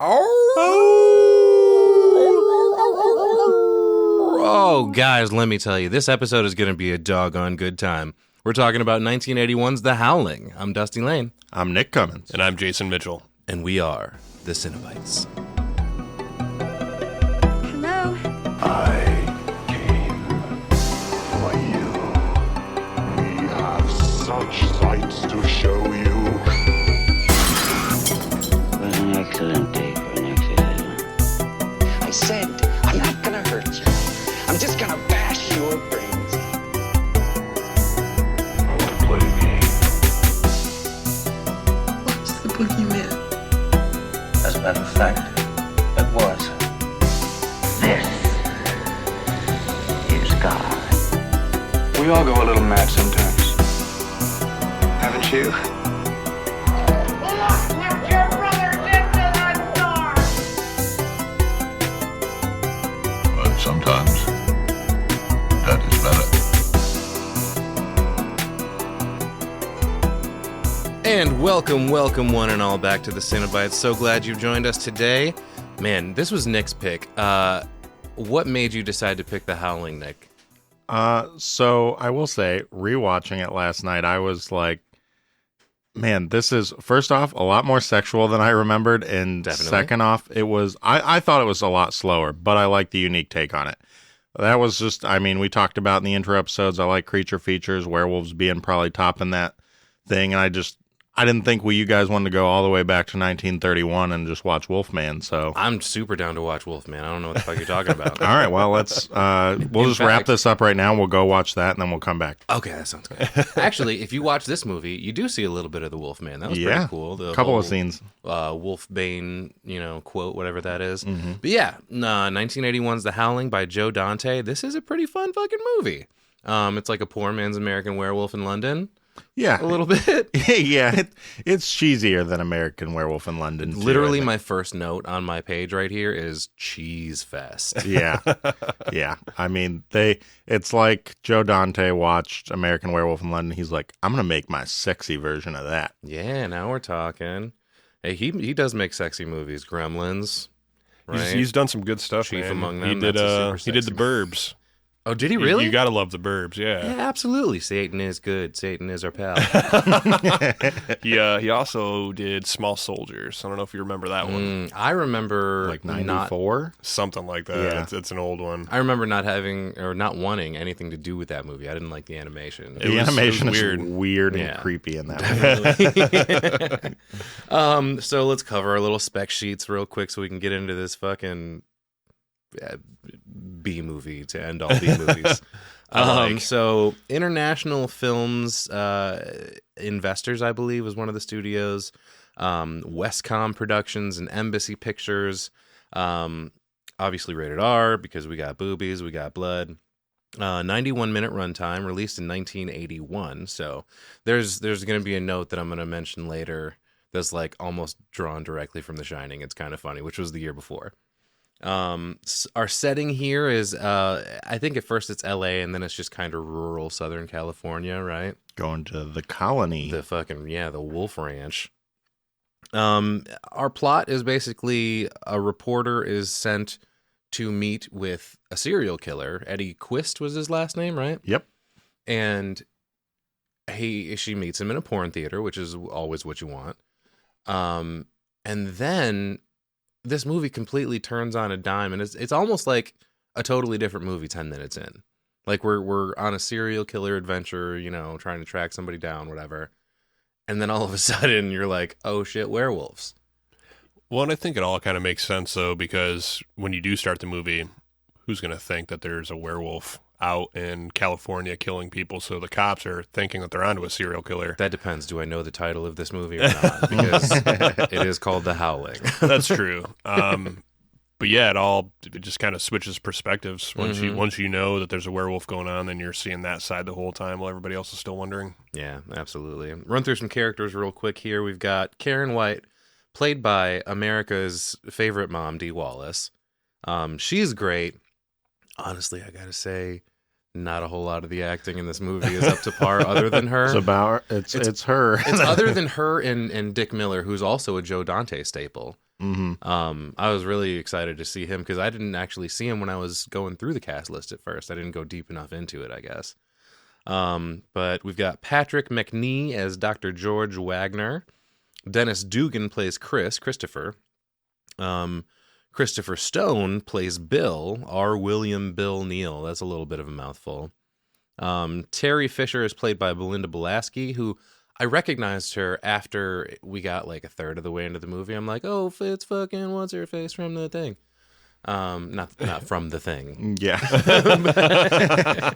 Oh, guys, let me tell you, this episode is going to be a doggone good time. We're talking about 1981's The Howling. I'm Dusty Lane. I'm Nick Cummins. And I'm Jason Mitchell. And we are the Cinebytes. Hello? I came for you. We have such sights to show you. It was an excellent day for an accident. I said, I'm not gonna hurt you. I'm just gonna bash your brains in. I want to play a game. What's the boogeyman? As a matter of fact, it was. This is God. We all go a little mad sometimes. Haven't you? Put your brothers into that door! But sometimes that is better. And welcome one and all back to the Cinebytes. So glad you've joined us today. Man, this was Nick's pick. What made you decide to pick The Howling, Nick? So I will say, rewatching it last night, I was like, man, this is, first off, a lot more sexual than I remembered. And Definitely. Second off, it was, I thought it was a lot slower, but I like the unique take on it. That was just, I mean, we talked about in the intro episodes, I like creature features, werewolves being probably topping that thing. And I didn't think you guys wanted to go all the way back to 1931 and just watch Wolfman. So I'm super down to watch Wolfman. I don't know what the fuck you're talking about. all right, well, let's we'll just wrap this up right now. We'll go watch that, and then we'll come back. Okay, that sounds good. Actually, if you watch this movie, you do see a little bit of the Wolfman. That was pretty cool. The couple whole, of scenes. Wolfbane, quote, whatever that is. Mm-hmm. But yeah, 1981's The Howling by Joe Dante. This is a pretty fun fucking movie. It's like a poor man's American Werewolf in London. Yeah, A little bit. yeah, it's cheesier than American Werewolf in London. too, Literally, I think. my first note on my page right here is Cheese Fest. Yeah. I mean, it's like Joe Dante watched American Werewolf in London. He's like, I'm gonna make my sexy version of that. Yeah, now we're talking. Hey, he does make sexy movies. Gremlins, right? He's done some good stuff, Chief man. among them, He did that's a super he did The sexy Burbs. Oh, did he really? You gotta love The Burbs, Yeah, absolutely. Satan is good. Satan is our pal. He also did Small Soldiers. I don't know if you remember that one. I remember Like 94. Something like that. Yeah. It's an old one. I remember not having or not wanting anything to do with that movie. I didn't like the animation. The animation it was is weird and Yeah. creepy in that movie. So let's cover our little spec sheets real quick so we can get into this fucking B movie to end all B movies. So International Films Investors, I believe, was one of the studios. Westcom Productions and Embassy Pictures. Obviously rated R because we got boobies, we got blood. 91-minute runtime, released in 1981. So there's going to be a note that I'm going to mention later that's like almost drawn directly from The Shining. It's kind of funny, which was the year before. Our setting here is I think at first it's LA and then it's just kind of rural Southern California, right? Going to the colony. The Wolf Ranch. Our plot is basically a reporter is sent to meet with a serial killer. Eddie Quist was his last name, right? Yep. And she meets him in a porn theater, which is always what you want. And then this movie completely turns on a dime, and it's almost like a totally different movie 10 minutes in. Like we're on a serial killer adventure, trying to track somebody down, whatever. And then all of a sudden you're like, oh shit, werewolves. Well, and I think it all kind of makes sense, though, because when you do start the movie, who's going to think that there's a werewolf out in California killing people? So the cops are thinking that they're onto a serial killer. That depends. Do I know the title of this movie or not? Because it is called The Howling. That's true. But yeah, it just kind of switches perspectives. Once you know that there's a werewolf going on, then you're seeing that side the whole time while everybody else is still wondering. Yeah, absolutely. Run through some characters real quick here. We've got Karen White, played by America's favorite mom, Dee Wallace. She's great. Honestly, I gotta say, not a whole lot of the acting in this movie is up to par other than her. It's her. It's other than her and Dick Miller, who's also a Joe Dante staple. I was really excited to see him because I didn't actually see him when I was going through the cast list at first. I didn't go deep enough into it, I guess. But we've got Patrick McNee as Dr. George Wagner. Dennis Dugan plays Christopher. Christopher Stone plays Bill, R. William Bill Neal. That's a little bit of a mouthful. Terry Fisher is played by Belinda Bulaski, who I recognized her after we got like a third of the way into the movie. I'm like, oh, it's fucking what's her face from the thing. Not from the thing. Yeah.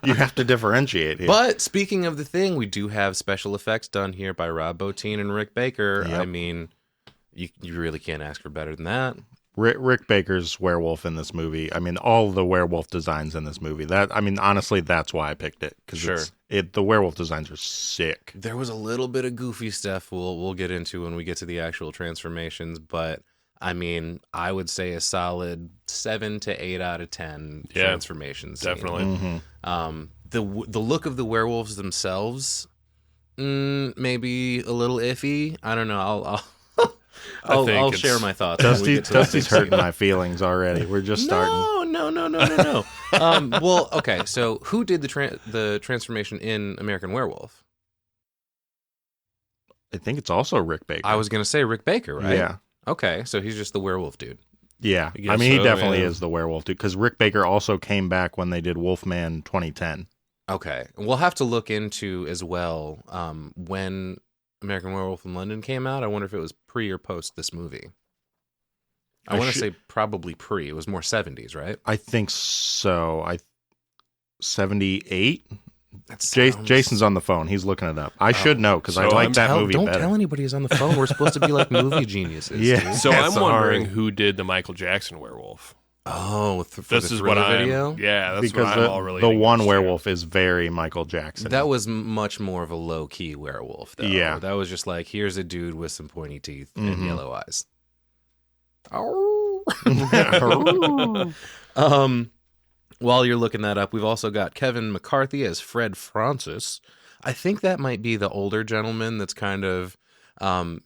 You have to differentiate here. But speaking of the thing, we do have special effects done here by Rob Bottin and Rick Baker. Yep. I mean, you really can't ask for better than that. Rick Baker's werewolf in this movie. I mean, all the werewolf designs in this movie. Honestly, that's why I picked it. Because the werewolf designs are sick. There was a little bit of goofy stuff we'll get into when we get to the actual transformations, but I mean, I would say a solid 7 to 8 out of 10 transformations. Definitely. Mm-hmm. The look of the werewolves themselves, maybe a little iffy. I don't know. I'll share my thoughts. Dusty's hurting my feelings already. We're just starting. No. Well, okay. So, who did the transformation in American Werewolf? I think it's also Rick Baker. I was going to say Rick Baker, right? Yeah. Okay, so he's just the werewolf dude. Yeah, I mean, he definitely is the werewolf dude because Rick Baker also came back when they did Wolfman 2010. Okay, we'll have to look into as well when American Werewolf in London came out. I wonder if it was pre or post this movie. I want to say probably pre. It was more 70s, right? I think so. 78? Jason's on the phone. He's looking it up. I should know because I like that movie better. Don't tell anybody he's on the phone. We're supposed to be like movie geniuses. Yeah. Dude. So I'm wondering who did the Michael Jackson werewolf. Oh, this is what video? Yeah, that's because what I'm all really. The one werewolf is very Michael Jackson. That was much more of a low key werewolf, though. Yeah, that was just like, here's a dude with some pointy teeth and yellow eyes. While you're looking that up, we've also got Kevin McCarthy as Fred Francis. I think that might be the older gentleman that's kind of, a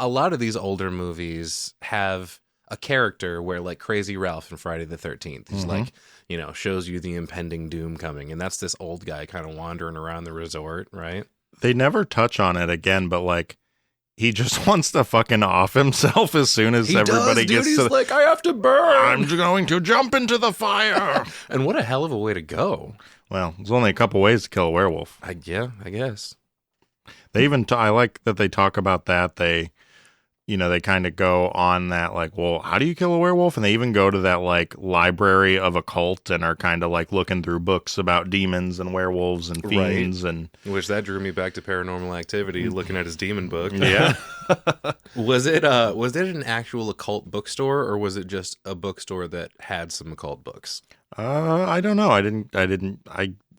lot of these older movies have a character where like Crazy Ralph in Friday the 13th, he's like, shows you the impending doom coming. And that's this old guy kind of wandering around the resort, right? They never touch on it again, but like, he just wants to fucking off himself as soon as everybody gets He's to like, I have to burn. I'm going to jump into the fire. And what a hell of a way to go. Well, there's only a couple ways to kill a werewolf. I guess. They even, I like that they talk about that. They kind of go on that, like, well, how do you kill a werewolf? And they even go to that, like, library of occult and are kind of, like, looking through books about demons and werewolves and fiends. Right. And which that drew me back to Paranormal Activity, looking at his demon book. Yeah. Was it an actual occult bookstore, or was it just a bookstore that had some occult books? I don't know.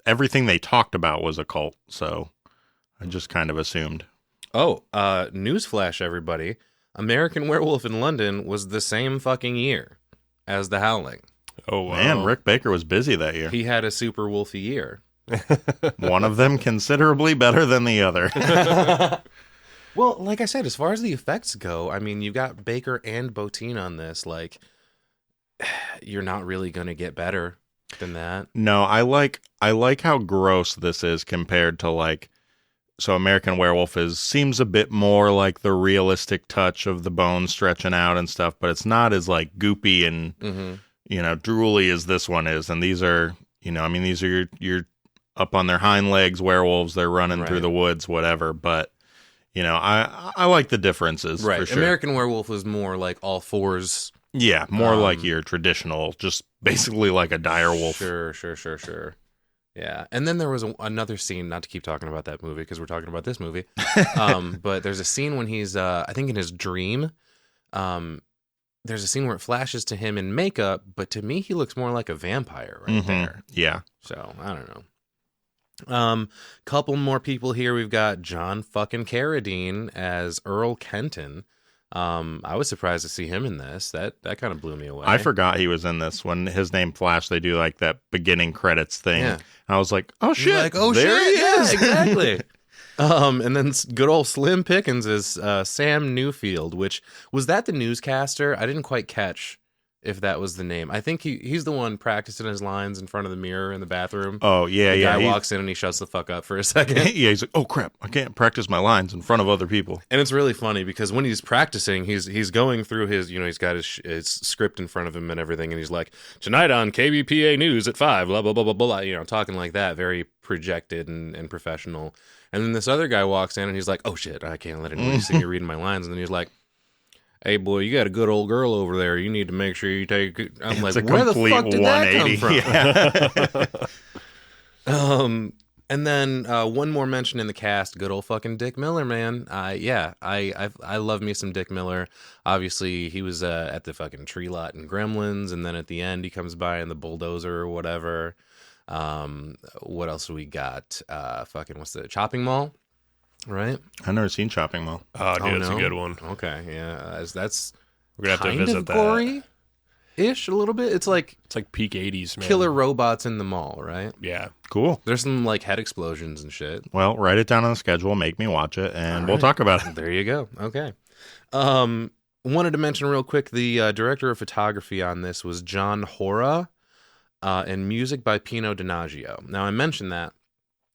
Everything they talked about was occult, so I just kind of assumed. Oh, newsflash, everybody. American Werewolf in London was the same fucking year as The Howling. Oh, wow. Man, Rick Baker was busy that year. He had a super wolfy year. One of them considerably better than the other. Well, like I said, as far as the effects go, I mean, you've got Baker and Bottin on this. Like, you're not really going to get better than that. No, I like how gross this is compared to, like, so American Werewolf seems a bit more like the realistic touch of the bones stretching out and stuff, but it's not as like goopy and drooly as this one is. And these are, these are your up on their hind legs werewolves. They're running through the woods, whatever. But I like the differences. Right. For sure. American Werewolf was more like all fours. Yeah, more like your traditional, just basically like a dire wolf. Sure. Yeah, and then there was another scene, not to keep talking about that movie because we're talking about this movie, but there's a scene when he's, I think in his dream, there's a scene where it flashes to him in makeup, but to me he looks more like a vampire there. Yeah. So, I don't know. Couple more people here. We've got John fucking Carradine as Earl Kenton. I was surprised to see him in this. That kind of blew me away. I forgot he was in this. When his name flashed, they do like that beginning credits thing. Yeah. I was like, oh shit, like, oh there shit, he is. Yeah, exactly. And then good old Slim Pickens is Sam Newfield, which was that the newscaster? I didn't quite catch if that was the name. I think he's the one practicing his lines in front of the mirror in the bathroom. Oh, yeah, the guy walks in and he shuts the fuck up for a second. Yeah, he's like, oh, crap, I can't practice my lines in front of other people. And it's really funny because when he's practicing, he's going through his, he's got his script in front of him and everything, and he's like, tonight on KBPA News at 5, blah, blah, blah, blah, blah, talking like that, very projected and professional. And then this other guy walks in and he's like, oh, shit, I can't let anybody see me reading my lines. And then he's like, hey, boy, you got a good old girl over there. You need to make sure you take it. I'm like, where the fuck did that come from? Yeah. And then one more mention in the cast, good old fucking Dick Miller, man. I love me some Dick Miller. Obviously, he was at the fucking tree lot in Gremlins, and then at the end, he comes by in the bulldozer or whatever. What else we got? What's the Chopping Mall? Right? I've never seen Chopping Mall. Oh, dude, it's a good one. Okay, yeah, that's we're gonna have to visit that. Gory-ish a little bit. It's like peak 80s, man. Killer robots in the mall, right? Yeah, cool. There's some like head explosions and shit. Well, write it down on the schedule, make me watch it, and we'll talk about it. There you go. Okay. Wanted to mention real quick the director of photography on this was John Hora, and music by Pino Donaggio. Now I mentioned that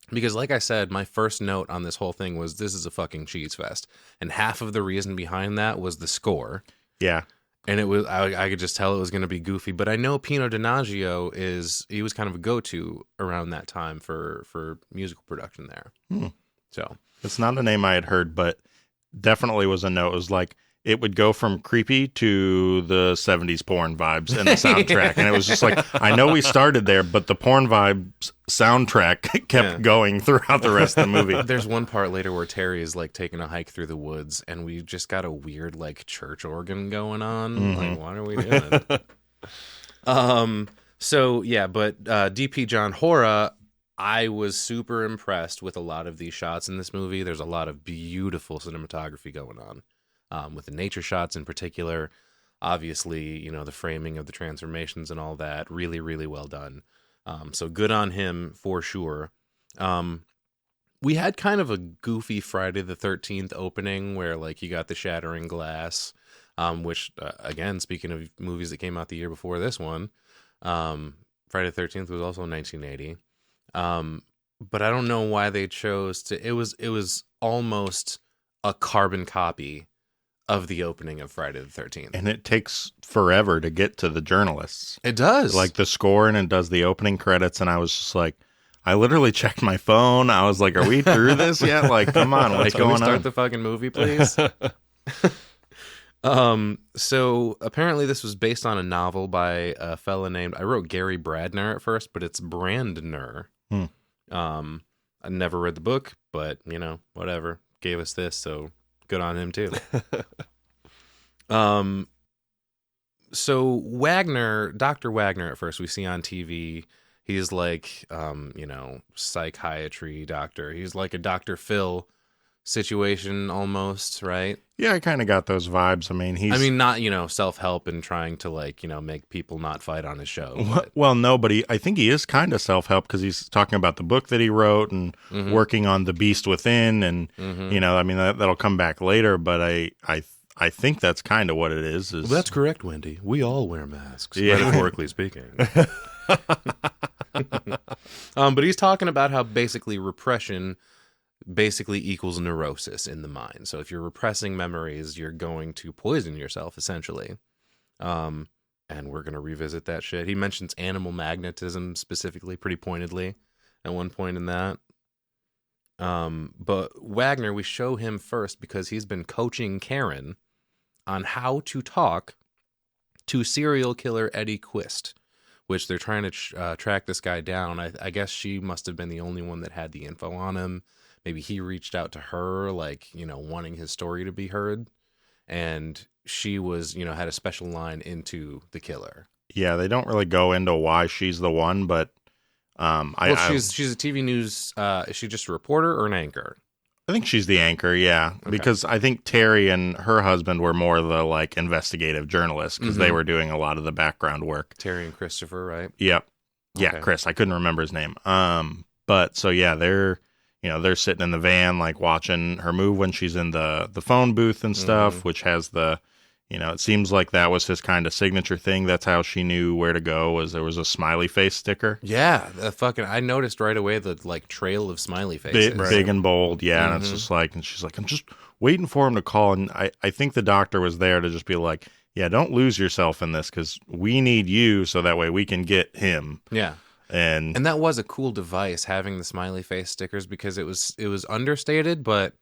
because, like I said, my first note on this whole thing was this is a fucking cheese fest. And half of the reason behind that was the score. Yeah. And it was I could just tell it was going to be goofy. But I know Pino Donaggio he was kind of a go-to around that time for musical production there. So it's not a name I had heard, but definitely was a note. It was like, it would go from creepy to the 70s porn vibes in the soundtrack. And it was just like, I know we started there, but the porn vibes soundtrack kept going throughout the rest of the movie. There's one part later where Terry is like taking a hike through the woods and we just got a weird like church organ going on. Mm-hmm. Like, what are we doing? So yeah, but DP John Hora, I was super impressed with a lot of these shots in this movie. There's a lot of beautiful cinematography going on. With the nature shots in particular, obviously, the framing of the transformations and all that, really, really well done. So good on him for sure. We had kind of a goofy Friday the 13th opening where like you got the shattering glass, which again, speaking of movies that came out the year before this one, Friday the 13th was also 1980. But I don't know why they chose to. It was almost a carbon copy of the opening of Friday the 13th. And it takes forever to get to the journalists. It does. Like the score, and it does the opening credits, and I was just like, I literally checked my phone. I was like, are we through this yet? Like, come on, what's going on? Can we start the fucking movie, please? So apparently this was based on a novel by a fella named, I wrote Gary Bradner at first, but it's Brandner. I never read the book, but, whatever. Gave us this, so good on him too. So Dr. Wagner at first we see on TV, he's like, psychiatry doctor. He's like a Dr. Phil situation almost, right? Yeah, I kind of got those vibes. Not, self-help and trying to make people not fight on his show. Well, no, but I think he is kind of self-help because he's talking about the book that he wrote and working on the beast within. And, that'll come back later. But I think that's kind of what it is. Well, that's correct, Wendy. We all wear masks, yeah. Metaphorically speaking. But he's talking about how basically repression basically equals neurosis in the mind. So if you're repressing memories, you're going to poison yourself, essentially. And we're going to revisit that shit. He mentions animal magnetism specifically, pretty pointedly, at one point in that. But Wagner, we show him first because he's been coaching Karen on how to talk to serial killer Eddie Quist, which they're trying to track this guy down. I guess she must have been the only one that had the info on him. Maybe he reached out to her, wanting his story to be heard. And she was, had a special line into the killer. Yeah, they don't really go into why she's the one, but she's a TV news. Is she just a reporter or an anchor? I think she's the anchor, yeah. Okay. Because I think Terry and her husband were more the investigative journalists because they were doing a lot of the background work. Terry and Christopher, right? Yep. Yeah, okay. Chris. I couldn't remember his name. But so yeah, they're they're sitting in the van, like watching her move when she's in the phone booth and stuff, which has the, it seems like that was his kind of signature thing. That's how she knew where to go, was there was a smiley face sticker. Yeah, I noticed right away the like trail of smiley faces. Big and bold, yeah. And it's just like, and she's like, I'm just waiting for him to call. And I think the doctor was there to just be like, yeah, don't lose yourself in this, because we need you so that way we can get him. Yeah. And that was a cool device, having the smiley face stickers, because it was understated, but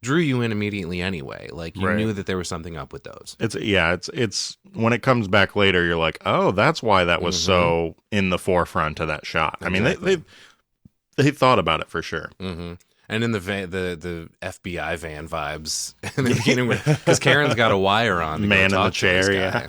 drew you in immediately anyway. Like, you knew that there was something up with those. It's when it comes back later, you're like, oh, that's why that was so in the forefront of that shot. Exactly. I mean, they thought about it for sure. Mm-hmm. And in the FBI van vibes in the beginning, because Karen's got a wire on. To Man go in the talk to this chair, guy. yeah.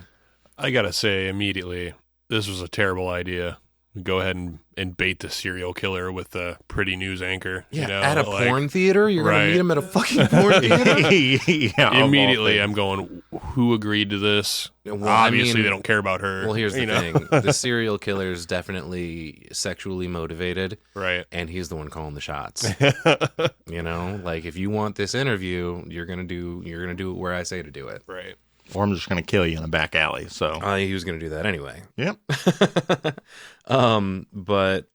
I gotta say immediately, this was a terrible idea. Go ahead and bait the serial killer with the pretty news anchor. Yeah, at a porn theater? You're going to meet him at a fucking porn theater? Yeah, immediately, I'm going, who agreed to this? Well, Obviously, they don't care about her. Well, here's the thing. The serial killer is definitely sexually motivated. Right. And he's the one calling the shots. Like, if you want this interview, you're going to do it where I say to do it. Right. Or I'm just going to kill you in a back alley. So he was going to do that anyway. Yep. But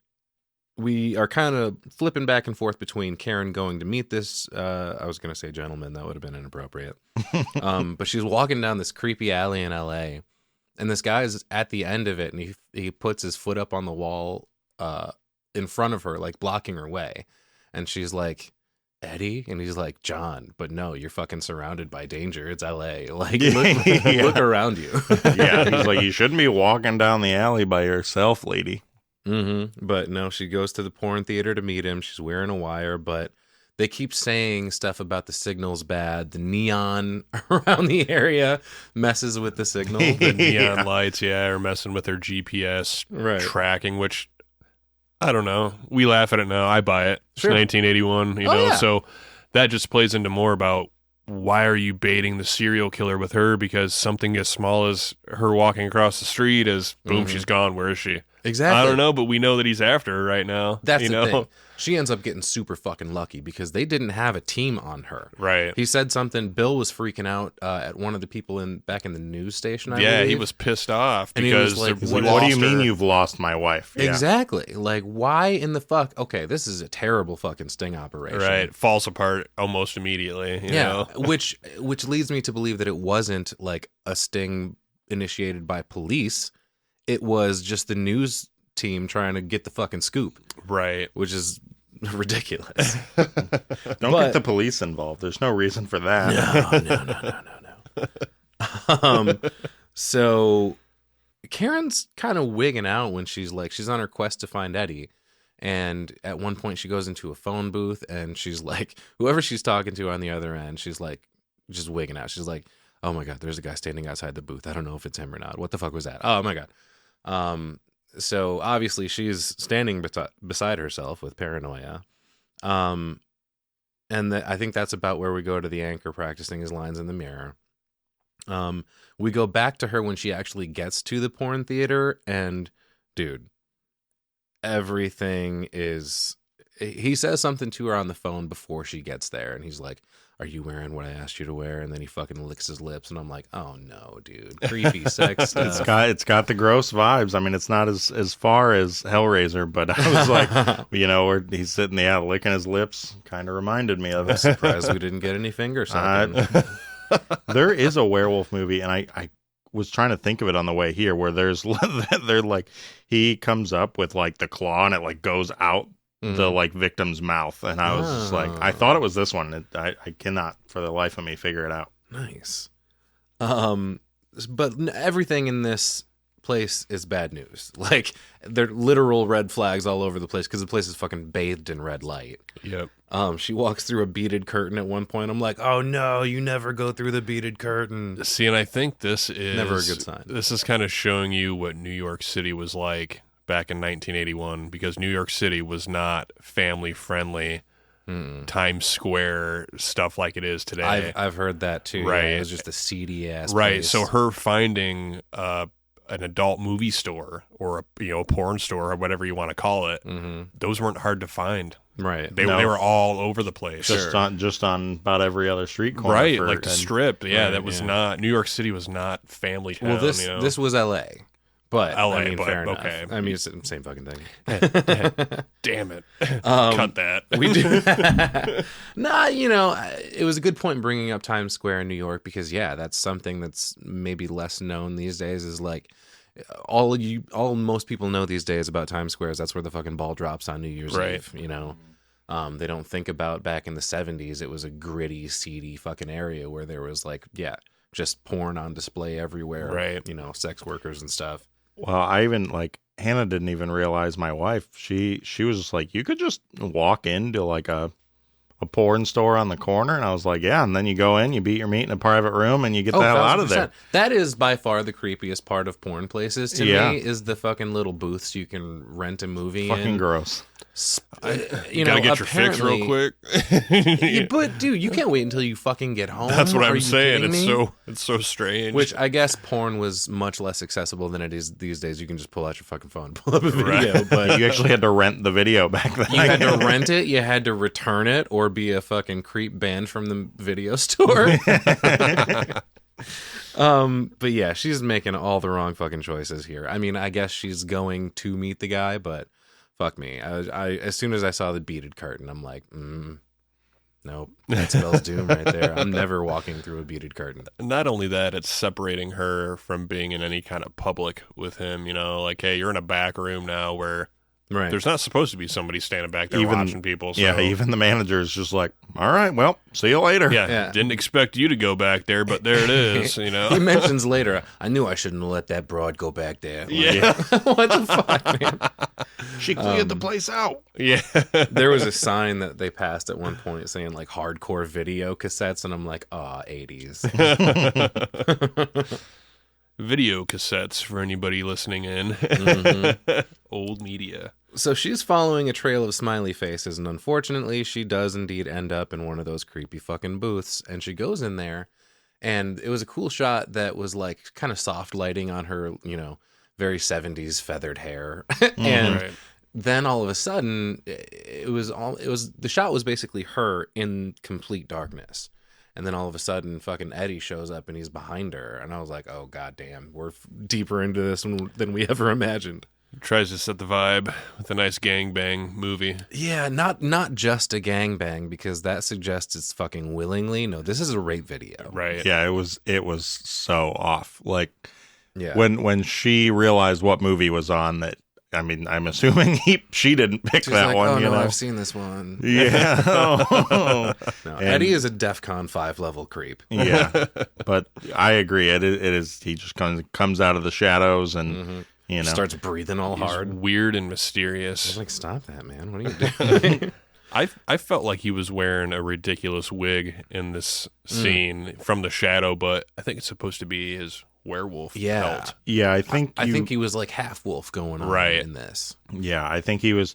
we are kind of flipping back and forth between Karen going to meet this. I was going to say gentleman. That would have been inappropriate. But she's walking down this creepy alley in L.A. And this guy's at the end of it, and he puts his foot up on the wall in front of her, like blocking her way. And she's like, Eddie? And he's like, John, but no, you're fucking surrounded by danger. It's LA. Like, look around you. Yeah, he's like, you shouldn't be walking down the alley by yourself, lady. Mm-hmm. But no, she goes to the porn theater to meet him. She's wearing a wire, but they keep saying stuff about the signal's bad. The neon around the area messes with the signal. The neon lights, are messing with their GPS tracking, which... I don't know. We laugh at it now. I buy it. It's 1981, so that just plays into more about why are you baiting the serial killer with her? Because something as small as her walking across the street is, boom, she's gone. Where is she? Exactly. I don't know, but we know that he's after her right now. That's the thing. She ends up getting super fucking lucky because they didn't have a team on her. Right. He said something. Bill was freaking out at one of the people back in the news station. I believe. He was pissed off and because he was like, what do you mean you've lost my wife? Yeah. Exactly. Like, why in the fuck? Okay, this is a terrible fucking sting operation. Right. Falls apart almost immediately. You know? which leads me to believe that it wasn't like a sting initiated by police. It was just the news team trying to get the fucking scoop. Right. Which is ridiculous. Don't get the police involved. There's no reason for that. No. So Karen's kind of wigging out when she's on her quest to find Eddie. And at one point she goes into a phone booth and she's like, whoever she's talking to on the other end, she's like just wigging out. She's like, oh my God, there's a guy standing outside the booth. I don't know if it's him or not. What the fuck was that? Oh my God. So obviously she's standing beside herself with paranoia. And I think that's about where we go to the anchor practicing his lines in the mirror. We go back to her when she actually gets to the porn theater, and dude, everything is... He says something to her on the phone before she gets there, and he's like, are you wearing what I asked you to wear? And then he fucking licks his lips, and I'm like, oh no, dude. Creepy sex stuff. It's got the gross vibes. I mean, it's not as far as Hellraiser, but I was like, where he's sitting there licking his lips, kind of reminded me of it. I'm surprised we didn't get any finger sucking. There is a werewolf movie, and I was trying to think of it on the way here, where they're like, he comes up with like the claw, and it like goes out the like victim's mouth, and I was just like, I thought it was this one. I cannot for the life of me figure it out. Nice. But everything in this place is bad news. Like, they're literal red flags all over the place because the place is fucking bathed in red light. Yep. She walks through a beaded curtain at one point. I'm like, oh no, you never go through the beaded curtain. See, and I think this is never a good sign. This is kind of showing you what New York City was like back in 1981, because New York City was not family friendly. Times Square stuff like it is today. I've heard that too. Right. Yeah, it was just a seedy ass right. place. So her finding a an adult movie store or a porn store or whatever you want to call it, those weren't hard to find. Right. They were all over the place. Just on about every other street corner. Right, like the Strip. Yeah, that was not New York City was not family town. Well, this was L.A. But LA, I mean, but fair okay. enough. I mean, it's the same fucking thing. Damn it! Cut that. We do. Nah, it was a good point bringing up Times Square in New York because that's something that's maybe less known these days. Is like all most people know these days about Times Square is that's where the fucking ball drops on New Year's Eve. They don't think about back in the 70s. It was a gritty, seedy fucking area where there was just porn on display everywhere. Right. Sex workers and stuff. Well, I even Hannah didn't even realize my wife. She was just like, you could just walk into a porn store on the corner, and I was like, yeah. And then you go in, you beat your meat in a private room, and you get the hell out of there. That is by far the creepiest part of porn places to me. Is the fucking little booths you can rent a movie in. Fucking gross. You gotta get your fix real quick. But dude, you can't wait until you fucking get home. That's what I'm saying. Me? It's so strange. Which I guess porn was much less accessible than it is these days. You can just pull out your fucking phone and pull up a video. Right. But you actually had to rent the video back then. You had to rent it, you had to return it, or be a fucking creep banned from the video store. But yeah, she's making all the wrong fucking choices here. I mean, I guess she's going to meet the guy, but fuck me. I as soon as I saw the beaded curtain, I'm like, nope, that spells doom right there. I'm never walking through a beaded curtain. Not only that, it's separating her from being in any kind of public with him. Hey, you're in a back room now where there's not supposed to be somebody standing back there watching people. So. Yeah, even the manager is just like, all right, well, see you later. Yeah, didn't expect you to go back there, but there it is. He mentions later, I knew I shouldn't have let that broad go back there. Yeah. What the fuck, man? She cleared the place out. Yeah. There was a sign that they passed at one point saying hardcore video cassettes, and I'm like, 80s. Video cassettes for anybody listening in. Old media. So she's following a trail of smiley faces, and unfortunately, she does indeed end up in one of those creepy fucking booths, and she goes in there, and it was a cool shot that was kind of soft lighting on her, very 70s feathered hair. And then all of a sudden, the shot was basically her in complete darkness. And then all of a sudden, fucking Eddie shows up and he's behind her. And I was like, oh, goddamn, we're deeper into this than we ever imagined. Tries to set the vibe with a nice gangbang movie. Yeah, not just a gangbang, because that suggests it's fucking willingly. No, this is a rape video. Right. Yeah, it was so off. When she realized what movie was on, I'm assuming she didn't pick She's that like, one. Oh, no, I've seen this one. Yeah. No, Eddie is a DEFCON 5 level creep. Yeah, but I agree. It is. He just comes out of the shadows and starts breathing all hard, weird and mysterious. I was like, stop that, man! What are you doing? I felt like he was wearing a ridiculous wig in this scene from the shadow, but I think it's supposed to be his werewolf belt. Yeah, I think he was like half wolf going on in this. Yeah, I think he was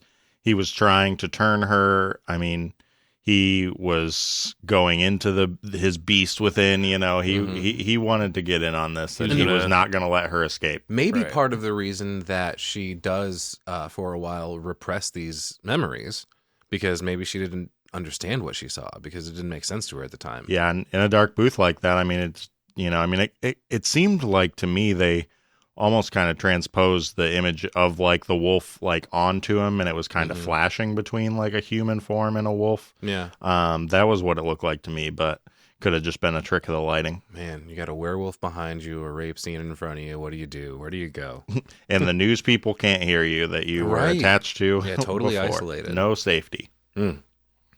trying to turn her. I mean, he was going into his beast within. He wanted to get in on this, and he was not going to let her escape. Maybe part of the reason that she does for a while repress these memories, because maybe she didn't understand what she saw, because it didn't make sense to her at the time. Yeah, and in a dark booth like that, I mean, it's it seemed like to me they almost kind of transposed the image of the wolf onto him, and it was kind of flashing between a human form and a wolf. Yeah. That was what it looked like to me, but could have just been a trick of the lighting. Man, you got a werewolf behind you, a rape scene in front of you. What do you do? Where do you go? And the news people can't hear you that you were attached to. Yeah, totally before. Isolated. No safety.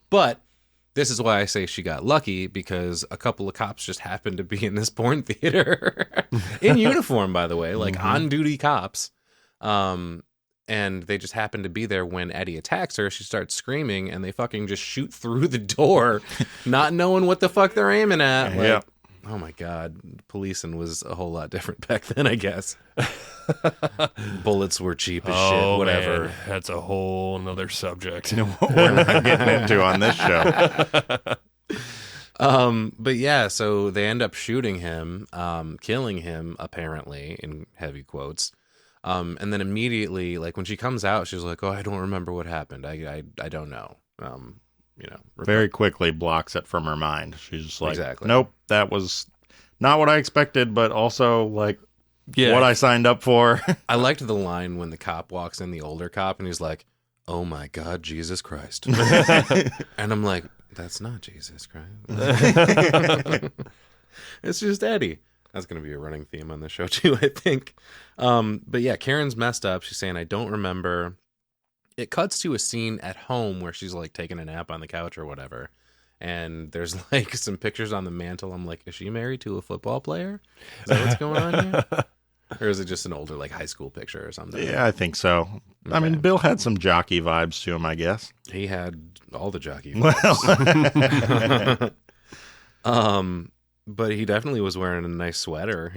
But this is why I say she got lucky, because a couple of cops just happened to be in this porn theater in uniform, by the way, on-duty cops. And they just happened to be there when Eddie attacks her. She starts screaming, and they fucking just shoot through the door, not knowing what the fuck they're aiming at. Yeah. Oh my God, policing was a whole lot different back then, I guess. Bullets were cheap as shit, whatever. Man, that's a whole nother subject. We're not getting into on this show. But yeah, so they end up shooting him, killing him, apparently, in heavy quotes. And then immediately, like when she comes out, she's like, "Oh, I don't remember what happened. I don't know." Very quickly blocks it from her mind. She's just like, Exactly. Nope, that was not what I expected, but also like Yeah. what I signed up for. I liked the line when the cop walks in, the older cop, and he's like, "Oh my God, Jesus Christ." And I'm like, that's not Jesus Christ. It's just Eddie. That's going to be a running theme on the show too, I think. But yeah, Karen's messed up. She's saying, "I don't remember." It cuts to a scene at home where she's like taking a nap on the couch or whatever. And there's like some pictures on the mantle. I'm like, is she married to a football player? Is that what's going on here? Or is it just an older like high school picture or something? Yeah, I think so. Okay. I mean, Bill had some jockey vibes to him, I guess. He had all the jockey vibes. But he definitely was wearing a nice sweater.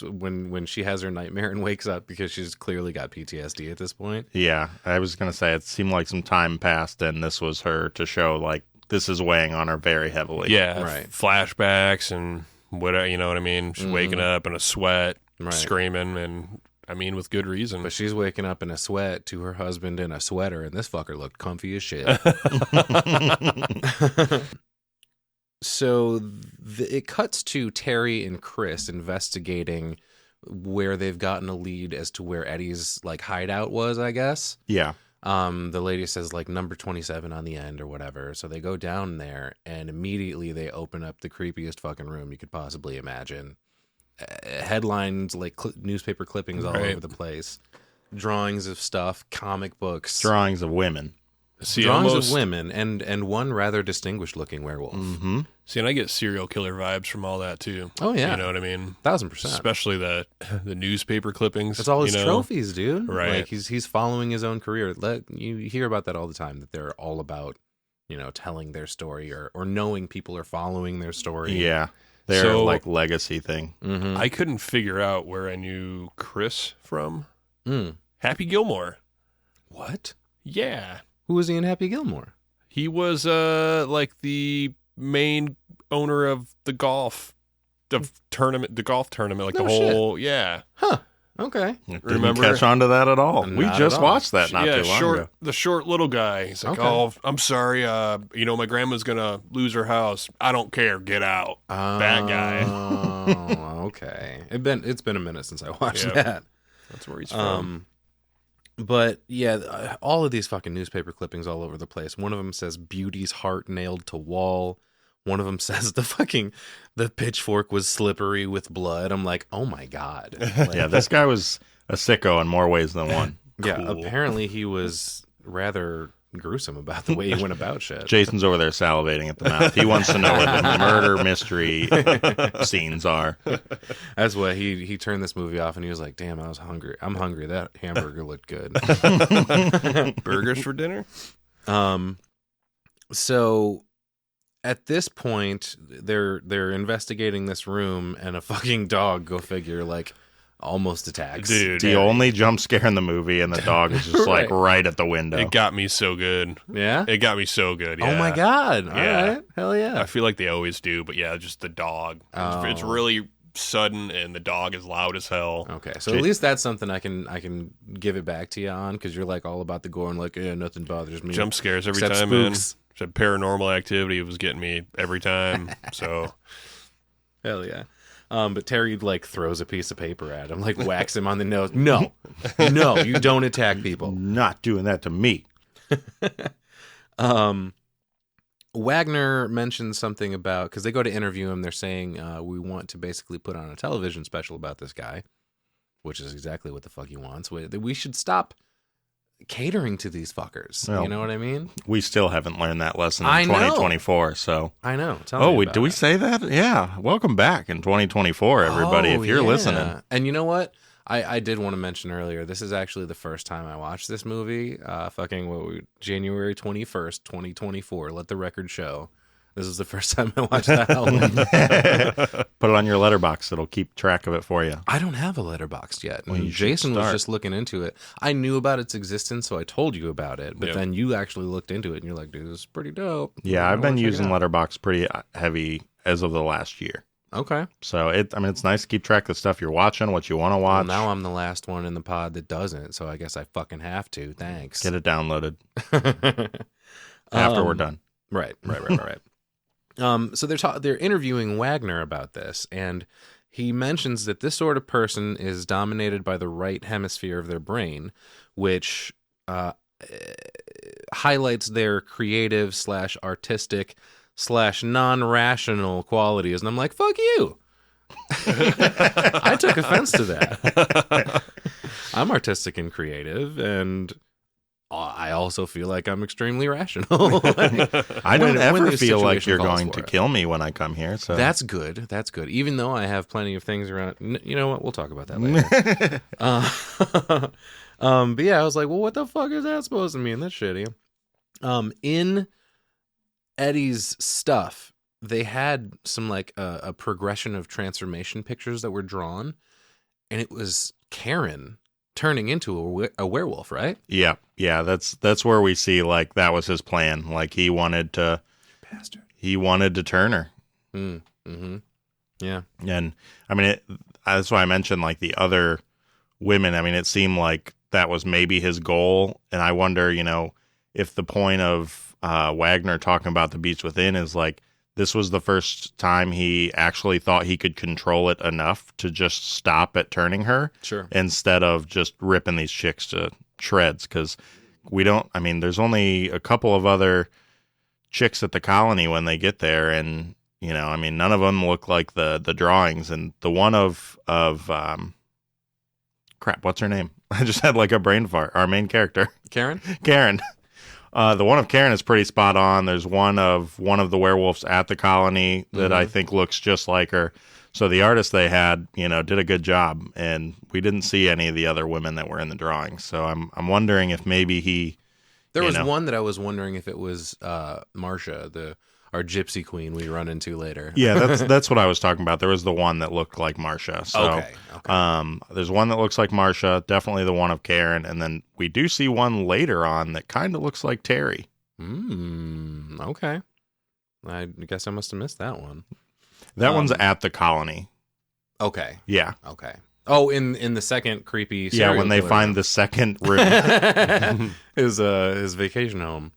When she has her nightmare and wakes up, because she's clearly got PTSD at this point. Yeah, I was going to say it seemed like some time passed and this was her to show like this is weighing on her very heavily. Yeah, Right. flashbacks and whatever, you know what I mean? She's waking up in a sweat, Right. screaming, and I mean, with good reason. But she's waking up in a sweat to her husband in a sweater, and this fucker looked comfy as shit. So it cuts to Terry and Chris investigating where they've gotten a lead as to where Eddie's like hideout was, I guess. Yeah. The lady says like number 27 on the end or whatever. So they go down there and immediately they open up the creepiest fucking room you could possibly imagine. Headlines, like newspaper clippings all over the place. Drawings of stuff, comic books. Drawings of women. See, Drawings almost, of women and one rather distinguished looking werewolf. Mm-hmm. See, and I get serial killer vibes from all that too. Oh yeah. You know what I mean? 1000%. Especially the newspaper clippings. It's all his you know? trophies, dude. Right. Like he's following his own career. You hear about that all the time, that they're all about, telling their story or knowing people are following their story. Yeah. Their So- like legacy thing. Mm-hmm. I couldn't figure out where I knew Chris from. Mm. Happy Gilmore. What? Yeah. Who was he in Happy Gilmore? He was like the main owner of the golf tournament, like No the whole, yeah. Huh. Okay. Didn't Remember- catch on to that at all. We Not just at all. watched that not too long ago. The short little guy. He's like, Okay. "Oh, I'm sorry. My grandma's gonna lose her house. I don't care. Get out." That guy. Oh, okay. It's been a minute since I watched Yep. that. That's where he's from. But yeah, all of these fucking newspaper clippings all over the place. One of them says "Beauty's heart nailed to wall." One of them says the pitchfork was slippery with blood. I'm like, oh my God. Like, Yeah, this guy was a sicko in more ways than one. yeah. Cool. Apparently he was rather gruesome about the way he went about shit. Jason's over there salivating at the mouth. He wants to know where the murder mystery scenes are. That's why he turned this movie off and he was like, damn, I was hungry. I'm hungry. That hamburger looked good. Burgers for dinner? So at this point, they're investigating this room, and a fucking dog, go figure, like almost attacks. Dude, The only jump scare in the movie, and the dog is just like right at the window. it got me so good. Yeah. It got me so good. Oh yeah. my God! All Yeah. right, hell yeah. I feel like they always do, but yeah, just the dog. It's Oh. really sudden, and the dog is loud as hell. Okay, so at least that's something I can give it back to you on, because you're like all about the gore and like, yeah, nothing bothers me. Jump scares every Except time, spooks. man. Said Paranormal Activity was getting me every time. So Hell yeah. But Terry like throws a piece of paper at him, like whacks him on the nose. No, you don't attack people. Not doing that to me. Wagner mentions something about, because they go to interview him, they're saying we want to basically put on a television special about this guy, which is exactly what the fuck he wants. We should stop catering to these fuckers. Well, you know what I mean? We still haven't learned that lesson in I know. 2024. So, I know. Tell me about do we it. say that? Yeah. Welcome back in 2024, everybody. Oh, if you're yeah. listening, And you know what? I did want to mention earlier, this is actually the first time I watched this movie. January 21st, 2024. Let the record show. This is the first time I watched that Howling. Put it on your letterbox. It'll keep track of it for you. I don't have a letterbox yet. Well, And you should Jason was start. just looking into it. I knew about its existence, so I told you about it. But Yep. then you actually looked into it, and you're like, dude, this is pretty dope. Yeah, I I've been wanna check it using out. letterbox pretty heavy as of the last year. Okay. So it's nice to keep track of the stuff you're watching, what you want to Well, watch. now I'm the last one in the pod that doesn't, so I guess I fucking have to. Thanks. Get it downloaded after we're done. Right. So they're interviewing Wagner about this, and he mentions that this sort of person is dominated by the right hemisphere of their brain, which highlights their creative / artistic / non-rational qualities. And I'm like, fuck you. I took offense to that. I'm artistic and creative, and I also feel like I'm extremely rational. I don't when ever the feel like situation you're calls going for to it. kill me when I come here. So That's good. That's good. Even though I have plenty of things around. You know what? We'll talk about that later. But yeah, I was like, well, what the fuck is that supposed to mean? That's shitty. In Eddie's stuff, they had some like a progression of transformation pictures that were drawn, and it was Karen turning into a werewolf, right? yeah. That's where we see like that was his plan. Like he wanted to turn her. Mm-hmm. Yeah. And I mean, that's why I mentioned like the other women. I mean, it seemed like that was maybe his goal. And I wonder, if the point of Wagner talking about the Beast Within is like, this was the first time he actually thought he could control it enough to just stop at turning her. Sure. Instead of just ripping these chicks to shreds. Because there's only a couple of other chicks at the colony when they get there. And, none of them look like the drawings. And the one of crap, what's her name? I just had like a brain fart. Our main character. Karen? The one of Karen is pretty spot on. There's one of the werewolves at the colony that I think looks just like her. So the artist they had, did a good job, and we didn't see any of the other women that were in the drawings. So I'm wondering if maybe There was one that I was wondering if it was Marcia, our gypsy queen we run into later. Yeah, that's what I was talking about. There was the one that looked like Marcia. So, Okay. There's one that looks like Marcia, definitely the one of Karen, and then we do see one later on that kind of looks like Terry. Okay. I guess I must have missed that one. That one's at the colony. Okay. Yeah. Okay. Oh, in the second creepy Yeah, serial when they killer find room. the second room. his vacation home.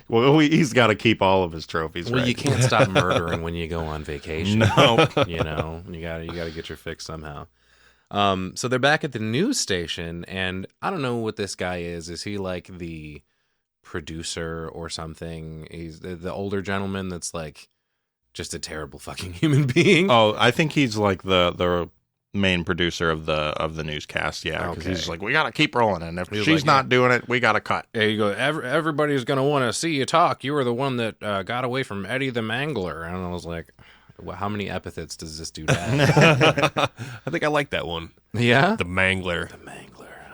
Well, he's got to keep all of his trophies. Well, right? you can't stop murdering when you go on vacation. No. You gotta get your fix somehow. So they're back at the news station, and I don't know what this guy is. Is he like the producer or something? He's the older gentleman that's like just a terrible fucking human being. Oh, I think he's like the main producer of the newscast. Yeah, because he's like, we got to keep rolling, and if He's she's like, not doing it, we got to cut. There you go. Everybody's gonna want to see you talk. You were the one that got away from Eddie the Mangler, and I was like, well, how many epithets does this dude have? I think I like that one. Yeah, The Mangler.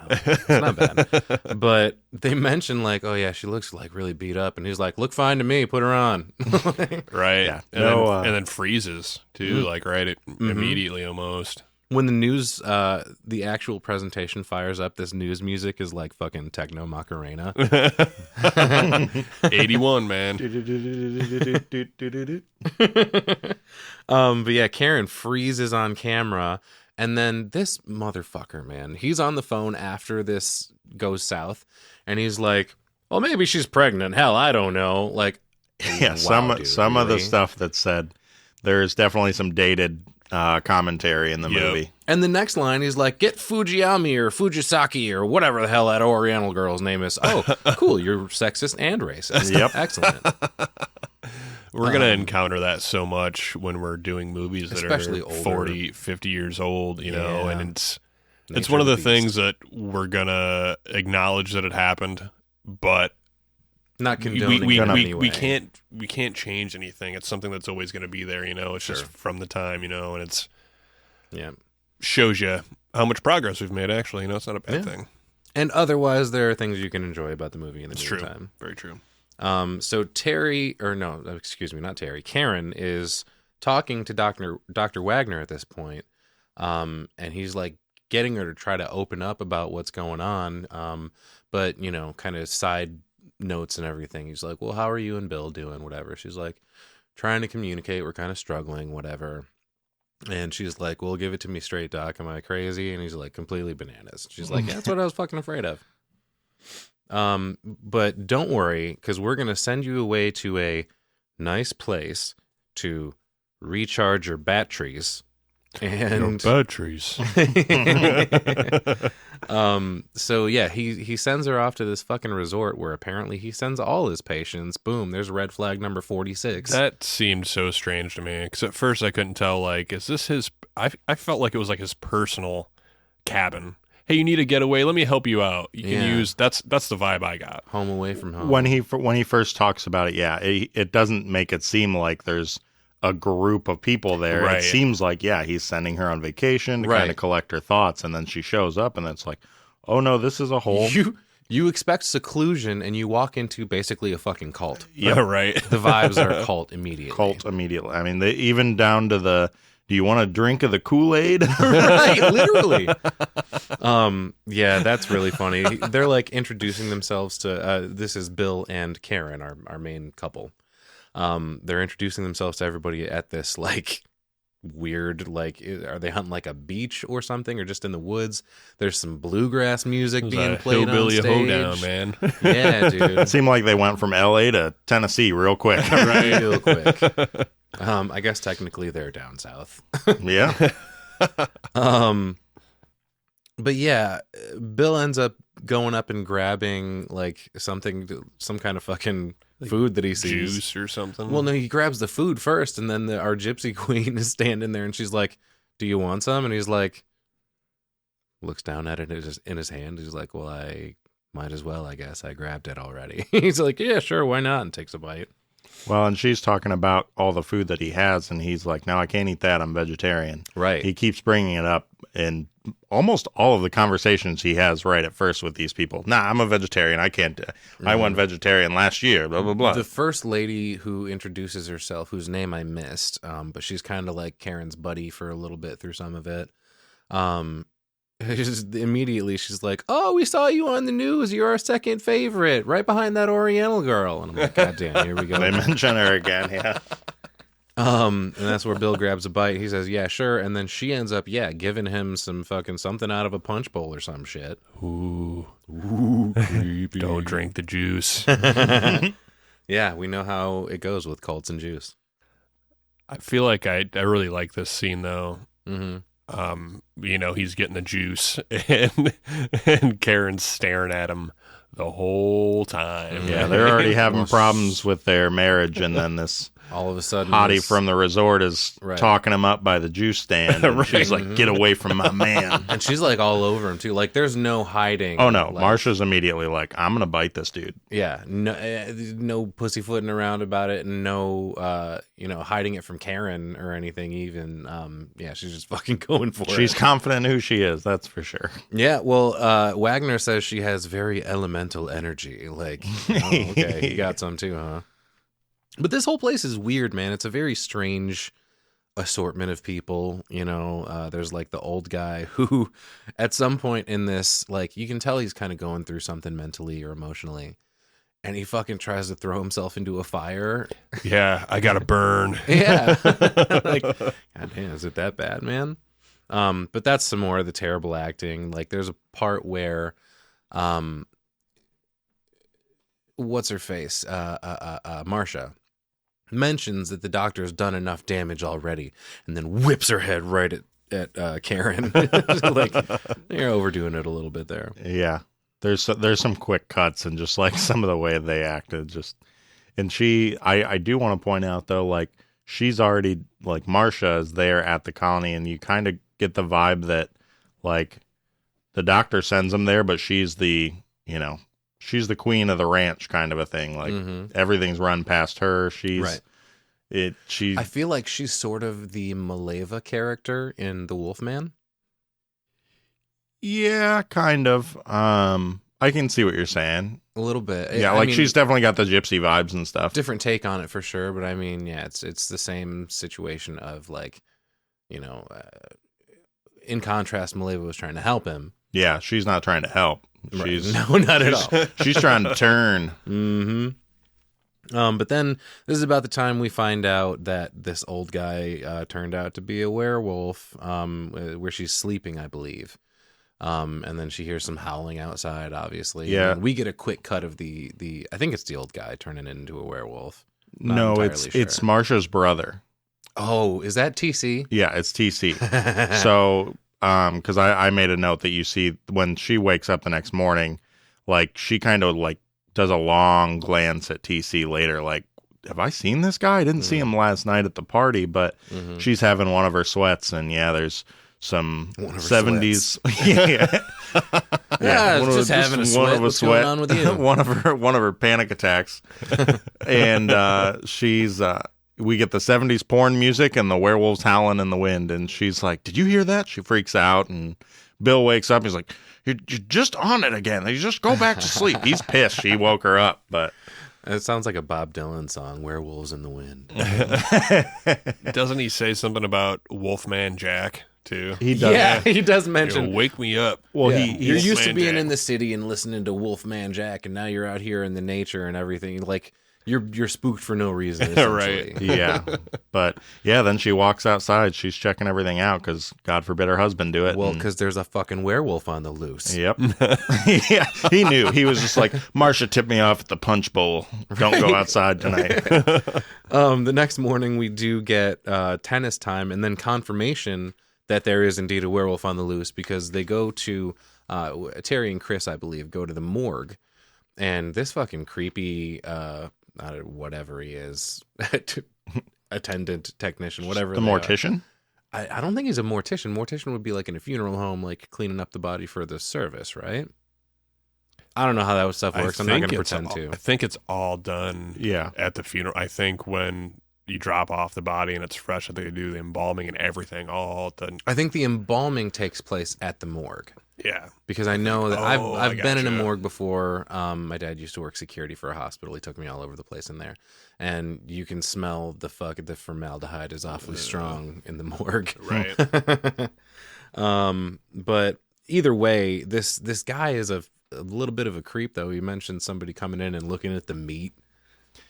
It's not bad. But they mentioned like, oh yeah, she looks like really beat up, and he's like, look fine to me, put her on. Right. Yeah. And then freezes too, like immediately almost. When the news, the actual presentation fires up, this news music is like fucking techno Macarena. 81, man. But yeah, Karen freezes on camera, and then this motherfucker, man, he's on the phone after this goes south, and he's like, well, maybe she's pregnant. Hell, I don't know. Like, Yeah, wow, dude, some of the really? stuff that said there's definitely some dated commentary in the movie. And the next line, he's like, get Fujiyami or Fujisaki or whatever the hell that Oriental girl's name is. Oh, cool. You're sexist and racist. Yep. Excellent. We're going to encounter that so much when we're doing movies that Especially are older. 40, 50 years old, you know, Yeah. and it's Nature one of the of the things that we're going to acknowledge that it happened, but Not we, condoning we, it in we, any we way. can't change anything. It's something that's always going to be there, you know. It's just from the time, you know, and it's Yeah. shows you how much progress we've made, actually. You know, it's not a bad thing. And otherwise, there are things you can enjoy about the movie in the It's true. meantime. Very true. So Terry, or no, excuse me, not Terry. Karen is talking to Dr. Wagner at this point, and he's like getting her to try to open up about what's going on, but you know, kind of side notes and everything. He's like, well, how are you and Bill doing? Whatever. She's like, trying to communicate. We're kind of struggling, whatever. And she's like, well, give it to me straight, Doc. Am I crazy? And he's like, completely bananas. She's like, yeah, that's what I was fucking afraid of. But don't worry, because we're going to send you away to a nice place to recharge your batteries. And batteries. So yeah, he sends her off to this fucking resort where apparently he sends all his patients. Boom, there's red flag number 46. That seemed so strange to me, because at first I couldn't tell, like, is this his... I felt like it was like his personal cabin. Hey, you need a getaway? Let me help you out. You can use... That's the vibe I got. Home away from home. When he first talks about it, it doesn't make it seem like there's a group of people there. Right. It seems like, he's sending her on vacation to kind of collect her thoughts, and then she shows up, and it's like, oh no, this is a whole... You expect seclusion, and you walk into basically a fucking cult. Yeah, right. The vibes are cult immediately. I mean, they even down to the, do you want a drink of the Kool-Aid? Right, literally. Yeah, that's really funny. They're like introducing themselves to, this is Bill and Karen, our main couple. They're introducing themselves to everybody at this like weird, like, are they hunting like a beach or something, or just in the woods? There's some bluegrass music being played on stage. Hoedown, man. Yeah, dude. It seemed like they went from LA to Tennessee real quick. Right, real quick. I guess technically they're down south. Yeah. But yeah, Bill ends up going up and grabbing like some kind of fucking food that he sees. Juice or something. Well, no, he grabs the food first, and then our gypsy queen is standing there, and she's like, do you want some? And he's like, looks down at it in his hand. He's like, well, I might as well, I guess. I grabbed it already. He's like, yeah, sure, why not? And takes a bite. Well, and she's talking about all the food that he has, and he's like, no, I can't eat that. I'm vegetarian. Right. He keeps bringing it up in almost all of the conversations he has right at first with these people. Nah, I'm a vegetarian. I can't. I went vegetarian last year, blah, blah, blah. The first lady who introduces herself, whose name I missed, but she's kind of like Karen's buddy for a little bit through some of it. Just immediately she's like, oh, we saw you on the news. You're our second favorite, right behind that Oriental girl. And I'm like, God damn, here we go. They mention her again, yeah. And that's where Bill grabs a bite. He says, yeah, sure. And then she ends up, giving him some fucking something out of a punch bowl or some shit. Ooh, creepy. Don't drink the juice. Yeah, we know how it goes with cults and juice. I feel like I really like this scene, though. Mm-hmm. He's getting the juice, and Karen's staring at him the whole time. Yeah, they're already having problems with their marriage, and then this all of a sudden hottie from the resort is talking him up by the juice stand, and she's like, get away from my man. And she's like all over him too, like there's no hiding. Oh no, like, Marsha's immediately like, I'm gonna bite this dude. Yeah, no pussyfooting around about it, and no hiding it from Karen or anything even. She's just fucking going for it. She's confident in who she is, that's for sure. Yeah, well, Wagner says she has very elemental energy. Like, oh, okay, you got some too, huh? But this whole place is weird, man. It's a very strange assortment of people. There's like the old guy who at some point in this, like, you can tell he's kind of going through something mentally or emotionally, and he fucking tries to throw himself into a fire. Yeah, I gotta burn. Yeah. Like, God damn, is it that bad, man? But that's some more of the terrible acting. Like, there's a part where what's her face? Marsha mentions that the doctor's done enough damage already, and then whips her head right at Karen. Like, you're overdoing it a little bit there. Yeah, there's some quick cuts and just like some of the way they acted. And I do want to point out though, like she's already like Marsha is there at the colony, and you kind of get the vibe that like the doctor sends them there, but she's the she's the queen of the ranch kind of a thing. Like everything's run past her. I feel like she's sort of the Maleva character in The Wolfman. Yeah, kind of. I can see what you're saying. A little bit. Yeah, I like mean, she's definitely got the gypsy vibes and stuff. different take on it for sure, but I mean, yeah, it's the same situation of like, in contrast, Maleva was trying to help him. Yeah, she's not trying to help. She's No, not at all. She's trying to turn. But then this is about the time we find out that this old guy turned out to be a werewolf, where she's sleeping, I believe. And then she hears some howling outside, obviously. Yeah. And we get a quick cut of the I think it's the old guy turning into a werewolf. Not No, entirely sure. it's Marsha's brother. Oh, is that TC? Yeah, it's TC. So, because I made a note that you see when she wakes up the next morning, like she kind of like does a long glance at TC later, like, have I seen this guy? I didn't see him last night at the party, but she's having one of her sweats, and yeah, there's some 70s. Yeah, just having a sweat. What's going on with you? one of her panic attacks, and we get the 70s porn music and the werewolves howling in the wind, and she's like, "Did you hear that?" She freaks out, and Bill wakes up. He's like, "You're just on it again. You just go back to sleep." He's pissed. She woke her up, but it sounds like a Bob Dylan song, "Werewolves in the Wind." Doesn't he say something about Wolfman Jack too? He does. Yeah, he does mention. Wake me up. Well, Yeah. he You're used to Wolfman being Jack. in the city and listening to Wolfman Jack, and now you're out here in the nature and everything. Like you're spooked for no reason. Essentially. Right. yeah, but yeah, then she walks outside. She's checking everything out because God forbid her husband do it. Well, and- because there's a fucking werewolf on the loose. Yep. Yeah, he knew. He was just like, Marsha tipped me off at the punch bowl. Don't go outside tonight. The next morning we do get tennis time and then confirmation that there is indeed a werewolf on the loose because they go to Terry and Chris, I believe, go to the morgue, and this fucking creepy whatever he is, attendant, technician, whatever. The they are. mortician? I don't think he's a mortician. Mortician would be like in a funeral home, like cleaning up the body for the service, right? I don't know how that stuff works. I'm not going to pretend to. I think it's all done Yeah. at the funeral. I think when you drop off the body and it's fresh, I think they do the embalming and everything all done. I think the embalming takes place at the morgue. Yeah. Because I know that Oh, I've been in a gotcha. morgue before. My dad used to work security for a hospital. He took me all over the place in there, and you can smell the formaldehyde is awfully strong in the morgue. Right. But either way, this guy is a little bit of a creep, though. He mentioned somebody coming in and looking at the meat.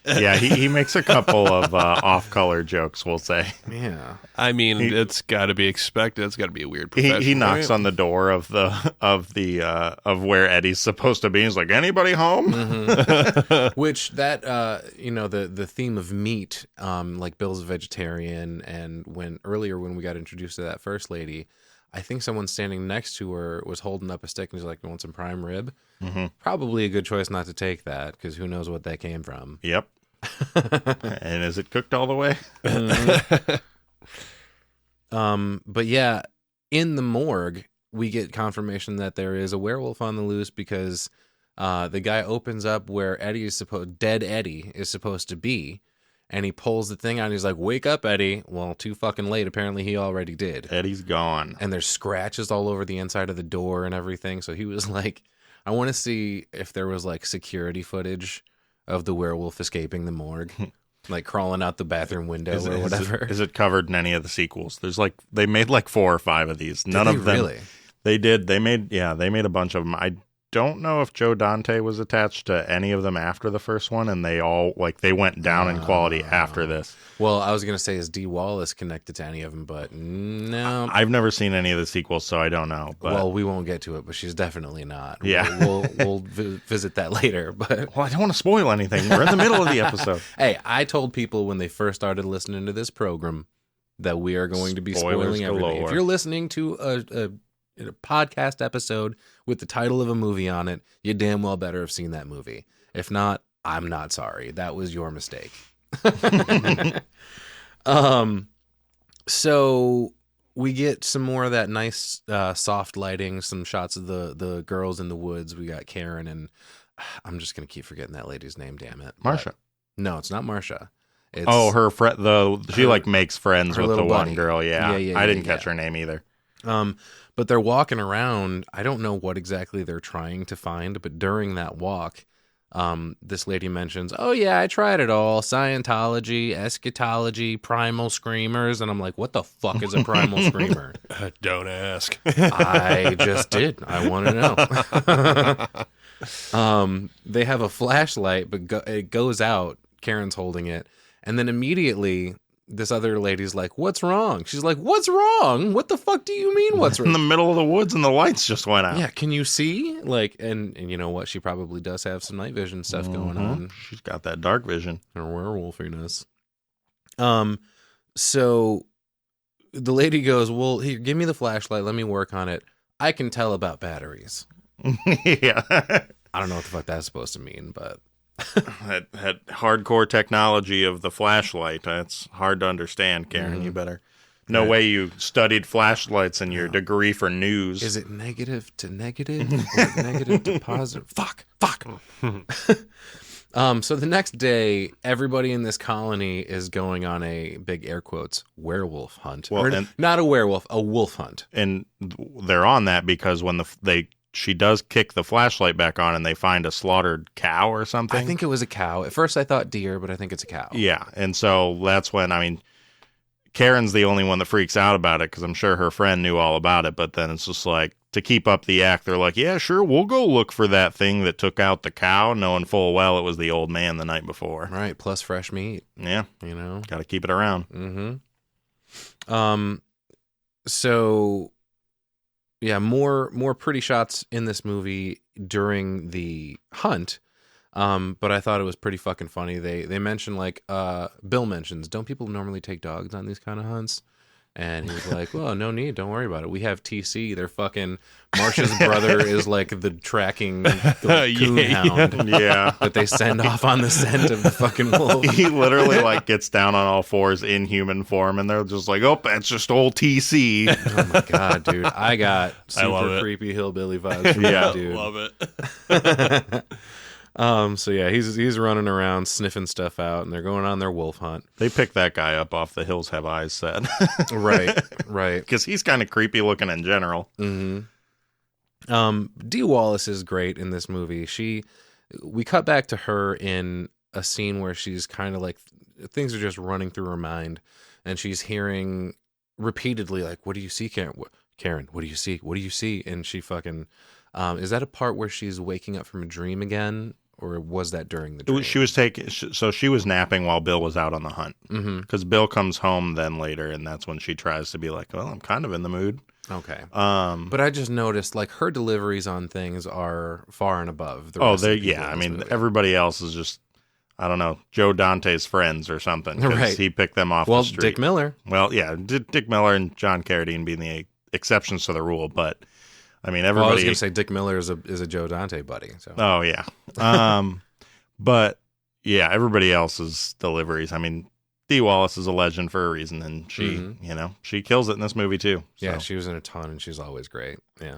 Yeah, he makes a couple of off-color jokes, we'll say. Yeah, I mean, it's got to be expected. It's got to be a weird profession. He knocks right? on the door of where Eddie's supposed to be. He's like, anybody home? which that the theme of meat, like Bill's a vegetarian, and when we got introduced to that first lady, I think someone standing next to her was holding up a stick and was like, "You want some prime rib?" Mm-hmm. Probably a good choice not to take that because who knows what that came from. Yep. And is it cooked all the way? But yeah, in the morgue, we get confirmation that there is a werewolf on the loose because the guy opens up where dead Eddie is supposed to be, and he pulls the thing out and he's like, "Wake up, Eddie." Well, too fucking late. Apparently he already did. Eddie's gone. And there's scratches all over the inside of the door and everything. So he was like, I want to see if there was like security footage of the werewolf escaping the morgue. Like crawling out the bathroom window or whatever. Is it covered in any of the sequels? There's like they made like 4 or 5 of these. None Did of they them. really? They did. They made a bunch of them. I don't know if Joe Dante was attached to any of them after the first one, and they all they went down in quality after this. Well, I was gonna say is Dee Wallace connected to any of them, but no. I've never seen any of the sequels, so I don't know. But Well, we won't get to it, but she's definitely not. Yeah. we'll visit that later. But I don't want to spoil anything. We're in the middle of the episode. hey, I told people when they first started listening to this program that we are going to be Spoilers spoiling everything. galore. If you're listening to a podcast episode with the title of a movie on it, you damn well better have seen that movie. If not, I'm not sorry. That was your mistake. So we get some more of that nice soft lighting, some shots of the girls in the woods. We got Karen and I'm just gonna keep forgetting that lady's name, damn it. Marsha. No, it's not Marsha. It's her friend. She makes friends her with the little one buddy. girl. Yeah. Yeah, I didn't yeah. catch her name either. But they're walking around. I don't know what exactly they're trying to find, but during that walk, this lady mentions, oh yeah, I tried it all. Scientology, eschatology, primal screamers. And I'm like, what the fuck is a primal screamer? Don't ask. I just did. I want to know. They have a flashlight, but it goes out. Karen's holding it. And then immediately this other lady's like, what's wrong? She's like, what's wrong? What the fuck do you mean what's wrong? In the middle of the woods and the lights just went out. Yeah, can you see? Like, and you know what? She probably does have some night vision stuff going on. She's got that dark vision. Her werewolfiness. So the lady goes, well, here, give me the flashlight. Let me work on it. I can tell about batteries. Yeah. I don't know what the fuck that's supposed to mean, but... that hardcore technology of the flashlight. That's hard to understand, Karen. You better... No way you studied flashlights in your degree for news. Is it negative to negative or negative to positive? Fuck. So the next day, everybody in this colony is going on a big air quotes werewolf hunt. Well, not a werewolf, a wolf hunt. And they're on that because when she does kick the flashlight back on and they find a slaughtered cow or something. I think it was a cow. At first I thought deer, but I think it's a cow. Yeah. And so that's when, I mean, Karen's the only one that freaks out about it because I'm sure her friend knew all about it. But then it's just like, to keep up the act, they're like, yeah, sure, we'll go look for that thing that took out the cow, knowing full well it was the old man the night before. Right. Plus fresh meat. Yeah. You know? Got to keep it around. Mm-hmm. So... yeah, more pretty shots in this movie during the hunt, but I thought it was pretty fucking funny. They mentioned, like, Bill mentions, don't people normally take dogs on these kind of hunts? And he was like, well, no need, don't worry about it. We have TC, their fucking, Marsha's brother is like the tracking coon hound that they send off on the scent of the fucking wolf. He literally like gets down on all fours in human form and they're just like, oh, that's just old TC. Oh my God, dude. I got super creepy hillbilly vibes from that dude. Love it. So yeah, he's running around sniffing stuff out, and they're going on their wolf hunt. They picked that guy up off The Hills Have Eyes set. Right. Because he's kind of creepy looking in general. Mm-hmm. Dee Wallace is great in this movie. We cut back to her in a scene where she's kind of like, things are just running through her mind, and she's hearing repeatedly like, what do you see, Karen? Karen, what do you see? What do you see? And she fucking, is that a part where she's waking up from a dream again? Or was that during the dream? She was napping while Bill was out on the hunt. Because Bill comes home then later, and that's when she tries to be like, well, I'm kind of in the mood. Okay. But I just noticed, like, her deliveries on things are far and above the rest of the people in this movie. Everybody else is just, I don't know, Joe Dante's friends or something. Right. He picked them off the street. Dick Miller. Well, yeah, Dick Miller and John Carradine being the exceptions to the rule, but... I mean, everybody. Well, I was going to say Dick Miller is a Joe Dante buddy. So. Oh yeah, but yeah, everybody else's deliveries. I mean, Dee Wallace is a legend for a reason, and she, she kills it in this movie too. So. Yeah, she was in a ton, and she's always great. Yeah.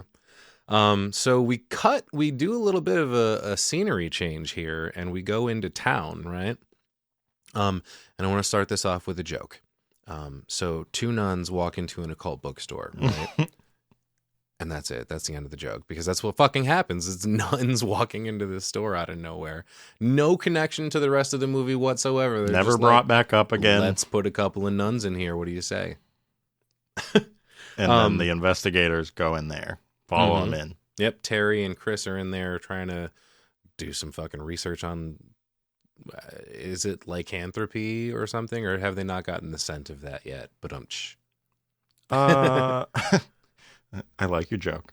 So we do a little bit of a scenery change here, and we go into town, right? And I want to start this off with a joke. So two nuns walk into an occult bookstore, right? And that's it. That's the end of the joke, because that's what fucking happens. It's nuns walking into this store out of nowhere. No connection to the rest of the movie whatsoever. They're never just brought like, back up again. Let's put a couple of nuns in here. What do you say? And then the investigators go in there, follow them in. Yep. Terry and Chris are in there trying to do some fucking research on, is it lycanthropy or something? Or have they not gotten the scent of that yet? But I like your joke.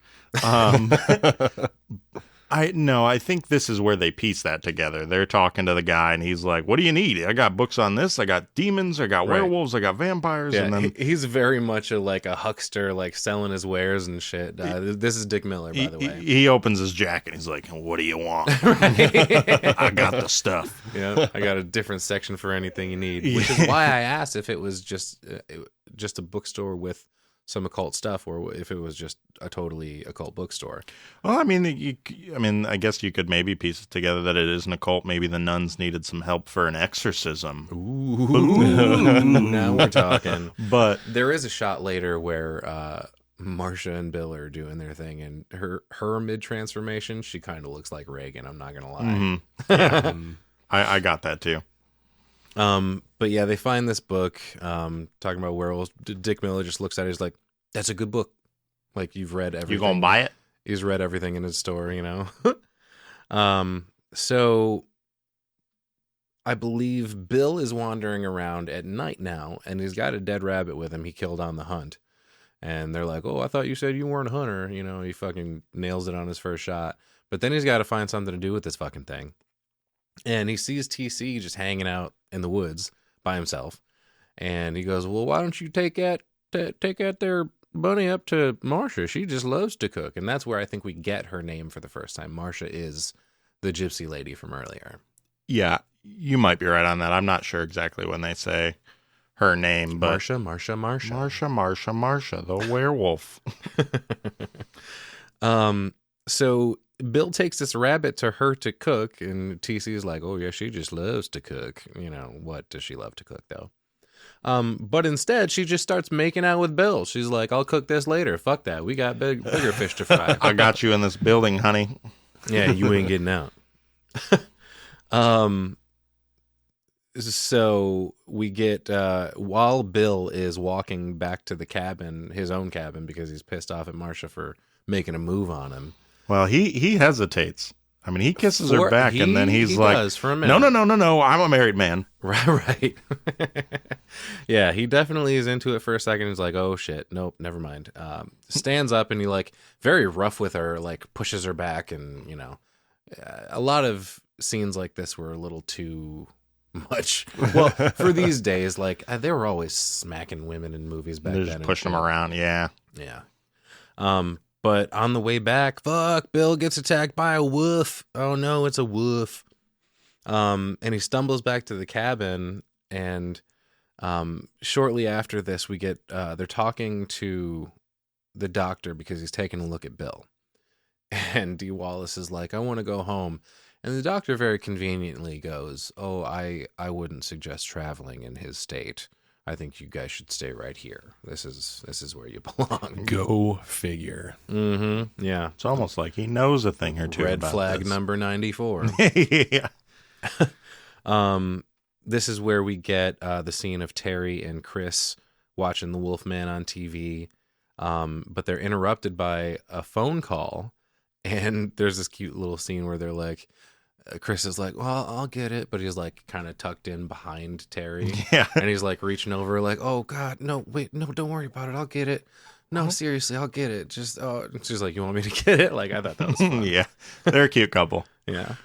I think this is where they piece that together. They're talking to the guy, and he's like, "What do you need? I got books on this. I got demons. I got werewolves. I got vampires." Yeah, and then he's very much a huckster, like selling his wares and shit. This is Dick Miller, by the way. He opens his jacket. He's like, "What do you want?" I got the stuff. Yeah, I got a different section for anything you need. Which is why I asked if it was just a bookstore with some occult stuff, or if it was just a totally occult bookstore. Well, I mean, I guess you could maybe piece it together that it is an occult. Maybe the nuns needed some help for an exorcism. Ooh. Now we're talking. But there is a shot later where Marsha and Bill are doing their thing, and her mid-transformation, she kind of looks like Reagan, I'm not going to lie. Mm-hmm. Yeah. I got that too. But yeah, they find this book talking about werewolves. Dick Miller just looks at it, he's like, that's a good book. Like, you've read everything. You gonna buy it? He's read everything in his store, you know? So I believe Bill is wandering around at night now, and he's got a dead rabbit with him he killed on the hunt. And they're like, oh, I thought you said you weren't a hunter. You know, he fucking nails it on his first shot. But then he's got to find something to do with this fucking thing. And he sees TC just hanging out in the woods by himself. And he goes, well, why don't you take that there bunny up to Marsha? She just loves to cook. And that's where I think we get her name for the first time. Marsha is the gypsy lady from earlier. Yeah, you might be right on that. I'm not sure exactly when they say her name, but Marsha, the werewolf. So Bill takes this rabbit to her to cook, and TC's like, oh yeah, she just loves to cook. You know, what does she love to cook though? But instead she just starts making out with Bill. She's like, I'll cook this later. Fuck that. We got bigger fish to fry. I got you in this building, honey. Yeah, you ain't getting out. So we get, while Bill is walking back to the cabin, his own cabin, because he's pissed off at Marsha for making a move on him. Well, he hesitates. I mean, he kisses her back, and then he's like, does for a minute. No, I'm a married man. Right. Yeah, he definitely is into it for a second. He's like, oh shit, nope, never mind. Stands up, and he, like, very rough with her, like, pushes her back, and, you know, a lot of scenes like this were a little too much. Well, for these days, like, they were always smacking women in movies back then. They're just pushing them around, yeah. Yeah. But on the way back, fuck, Bill gets attacked by a wolf. Oh no, it's a wolf. And he stumbles back to the cabin, and shortly after this, we get they're talking to the doctor because he's taking a look at Bill. And Dee Wallace is like, I want to go home. And the doctor very conveniently goes, oh, I wouldn't suggest traveling in his state. I think you guys should stay right here. This is where you belong. Go figure. Mm-hmm. Yeah. It's almost like he knows a thing or two Red about flag this. number 94. Yeah. This is where we get the scene of Terry and Chris watching the Wolfman on TV. But they're interrupted by a phone call. And there's this cute little scene where they're like, Chris is like, well, I'll get it. But he's like kind of tucked in behind Terry. Yeah. And he's like reaching over like, oh, God, no, wait, no, don't worry about it. I'll get it. No, seriously, I'll get it. Just, she's like, you want me to get it? Like, I thought that was fun. Yeah. They're a cute couple. Yeah.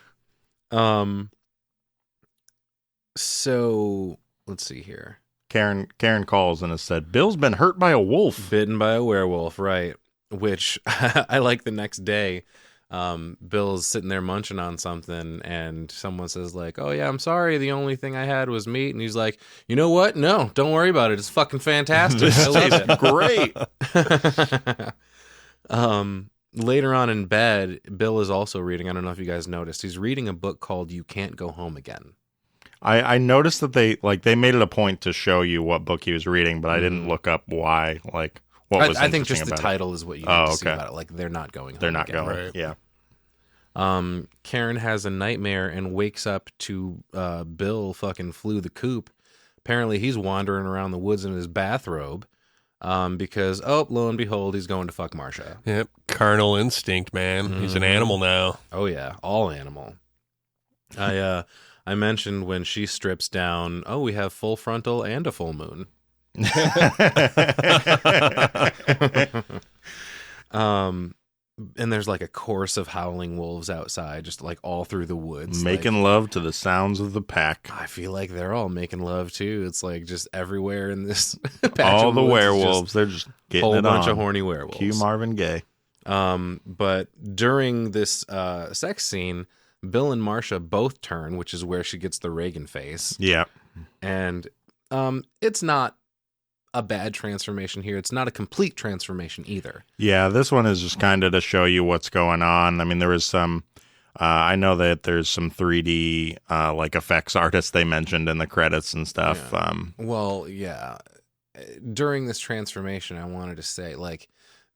So let's see here. Karen calls and has said, Bill's been hurt by a wolf. Bitten by a werewolf, right. Which I like the next day. Bill's sitting there munching on something, and someone says like, oh yeah, I'm sorry, the only thing I had was meat. And he's like, you know what? No, don't worry about it. It's fucking fantastic. I love it. Great. Later on in bed, Bill is also reading. I don't know if you guys noticed. He's reading a book called You Can't Go Home Again. I noticed that they made it a point to show you what book he was reading, but I didn't look up why. Like, what was I think just the about title is what you need to see about it. Like, they're not going home. They're not again. going. Right. Yeah. Karen has a nightmare and wakes up to Bill fucking flew the coop. Apparently, he's wandering around the woods in his bathrobe because, oh, lo and behold, he's going to fuck Marsha. Yep. Carnal instinct, man. He's an animal now. Oh, yeah. All animal. I mentioned when she strips down, oh, we have full frontal and a full moon. And there's like a chorus of howling wolves outside, just like all through the woods, Making love to the sounds of the pack. I feel like they're all making love too. It's like just everywhere in this patch All of the woods is werewolves, just they're just getting whole it bunch on. of horny werewolves. Cue Marvin Gaye. But during this sex scene, Bill and Marsha both turn, which is where she gets the Reagan face. Yeah. And it's not a bad transformation here. It's not a complete transformation either. Yeah, this one is just kind of to show you what's going on. I mean, there was some, I know that there's some 3D like effects artists they mentioned in the credits and stuff. Yeah. Well, yeah. During this transformation, I wanted to say, like,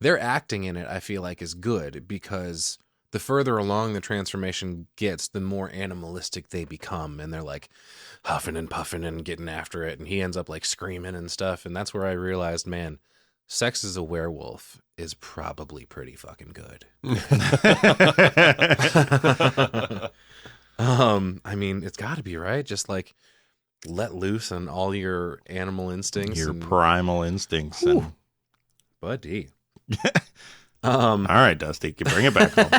their acting in it, I feel like, is good because the further along the transformation gets, the more animalistic they become, and they're like huffing and puffing and getting after it, and he ends up like screaming and stuff, and that's where I realized, man, sex as a werewolf is probably pretty fucking good. I mean, it's got to be, right? Just like let loose on all your animal instincts, your primal instincts. And... buddy. All right, Dusty, you bring it back home.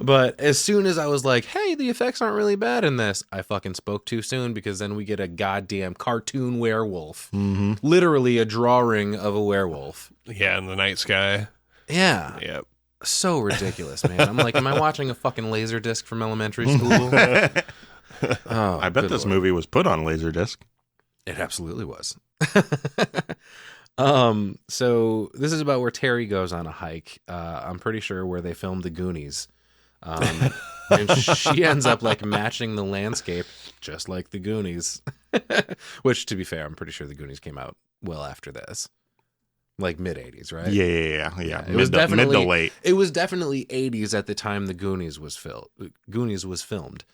But as soon as I was like, hey, the effects aren't really bad in this, I fucking spoke too soon, because then we get a goddamn cartoon werewolf. Mm-hmm. Literally a drawing of a werewolf. Yeah, in the night sky. Yeah. Yep. So ridiculous, man. I'm like, am I watching a fucking laser disc from elementary school? I bet this movie was put on Laserdisc. It absolutely was. So this is about where Terry goes on a hike. I'm pretty sure where they filmed the Goonies. And she ends up like matching the landscape just like the Goonies. Which, to be fair, I'm pretty sure the Goonies came out well after this. Like mid-80s, right? Yeah. It was definitely mid to late. It was definitely 80s at the time the Goonies was filmed.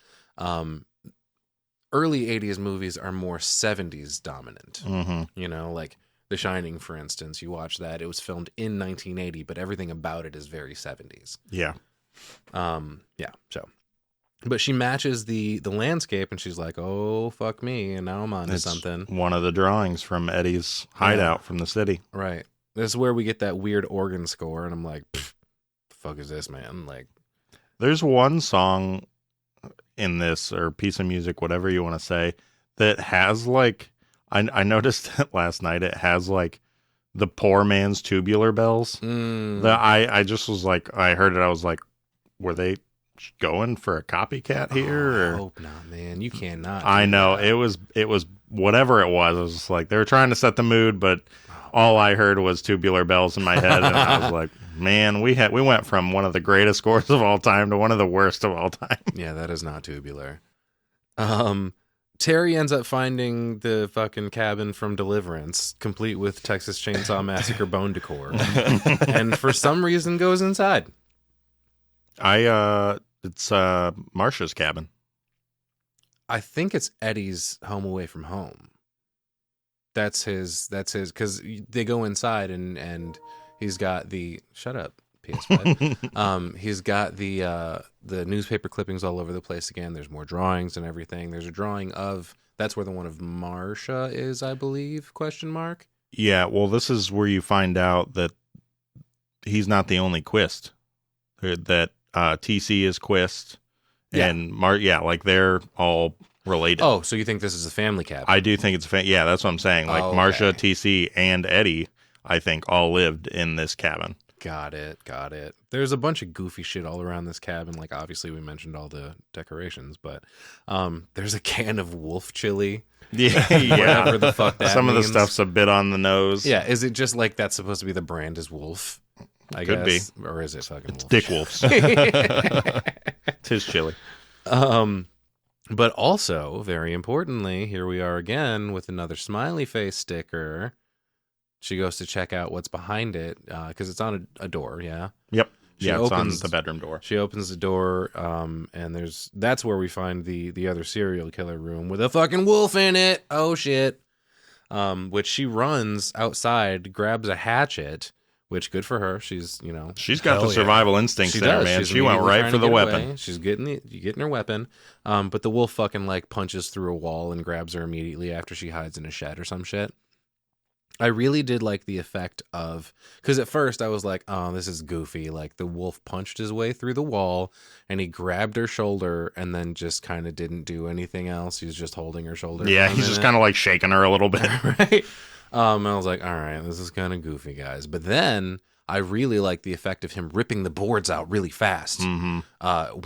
Early 80s movies are more 70s dominant. Mm-hmm. You know, like The Shining, for instance. You watch that. It was filmed in 1980, but everything about it is very 70s. Yeah. So, but she matches the landscape, and she's like, "Oh, fuck me!" And now I'm on to something. One of the drawings from Eddie's hideout from the city. Right. This is where we get that weird organ score, and I'm like, "The fuck is this, man?" Like, there's one song in this, or piece of music, whatever you want to say, that has like, I noticed it last night. It has like the poor man's tubular bells. That I just was like, I heard it. I was like, were they going for a copycat here? I hope not, man. You cannot. I know it was whatever it was. I was just like, they were trying to set the mood, but all I heard was tubular bells in my head, and I was like, man, we went from one of the greatest scores of all time to one of the worst of all time. Yeah, that is not tubular. Terry ends up finding the fucking cabin from Deliverance, complete with Texas Chainsaw Massacre bone decor, and for some reason goes inside. It's Marsha's cabin. I think it's Eddie's home away from home. That's his, because they go inside and he's got the, shut up, PS5. He's got the newspaper clippings all over the place again. There's more drawings and everything. There's a drawing of, that's where the one of Marsha is, I believe, ? Yeah, well, this is where you find out that he's not the only Quist. That TC is Quist, and like they're all related. Oh, so you think this is a family cabin? I do think it's yeah, that's what I'm saying. Like Marsha, TC, and Eddie, I think all lived in this cabin. Got it. There's a bunch of goofy shit all around this cabin. Like, obviously, we mentioned all the decorations, but there's a can of wolf chili. Yeah. Whatever the fuck that Some means. of the stuff's a bit on the nose. Yeah, is it just like that's supposed to be the brand is Wolf? I Could guess. be. Or is it fucking It's Wolf? Dick Wolf's. Tis chili. But also, very importantly, here we are again with another smiley face sticker. She goes to check out what's behind it because it's on a door. Yeah. Yep. She it's on opens the bedroom door. She opens the door, and that's where we find the other serial killer room with a fucking wolf in it. Oh shit! Which she runs outside, grabs a hatchet. Which, good for her. She's got the survival instincts there, man. She went right for the weapon. She's getting her weapon. But the wolf fucking like punches through a wall and grabs her immediately after she hides in a shed or some shit. I really did like the effect of, because at first I was like, oh, this is goofy. Like the wolf punched his way through the wall and he grabbed her shoulder and then just kind of didn't do anything else. He was just holding her shoulder. Yeah, he's just kind of like shaking her a little bit. Right. And I was like, all right, this is kind of goofy, guys. But then I really like the effect of him ripping the boards out really fast. Mm-hmm.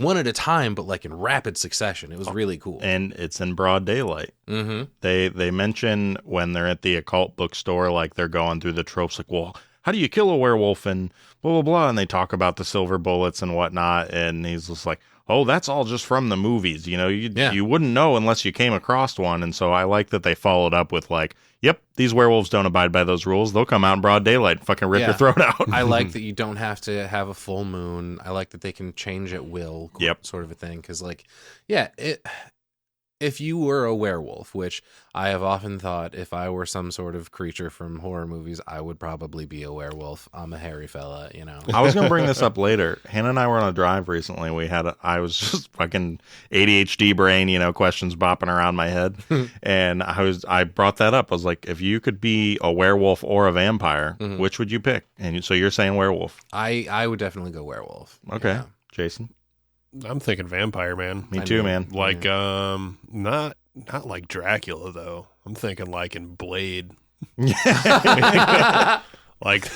One at a time, but like in rapid succession. It was really cool. And it's in broad daylight. Mm-hmm. They mention when they're at the occult bookstore, like they're going through the tropes, like, well, how do you kill a werewolf and blah, blah, blah. And they talk about the silver bullets and whatnot. And he's just like, oh, that's all just from the movies. You know, you wouldn't know unless you came across one. And so I like that they followed up with like, yep, these werewolves don't abide by those rules. They'll come out in broad daylight and fucking rip your throat out. I like that you don't have to have a full moon. I like that they can change at will, sort of a thing. Because, like, if you were a werewolf, which I have often thought if I were some sort of creature from horror movies, I would probably be a werewolf. I'm a hairy fella, you know. I was going to bring this up later. Hannah and I were on a drive recently. I was just fucking ADHD brain, you know, questions bopping around my head. And I brought that up. I was like, if you could be a werewolf or a vampire, which would you pick? And so you're saying werewolf. I would definitely go werewolf. Okay. Yeah. Jason? I'm thinking vampire, man. Me too, man. Like, not like Dracula though. I'm thinking like in Blade. Like,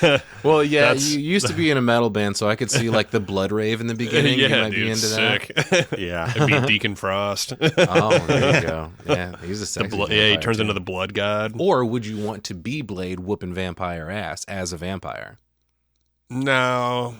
well, yeah, you used to be in a metal band, so I could see like the blood rave in the beginning. Yeah, you might dude, be into sick. That. Yeah, it'd be Deacon Frost. Oh, there you go. Yeah, he's a sexy yeah, he turns into the blood god. Or would you want to be Blade whooping vampire ass as a vampire? No,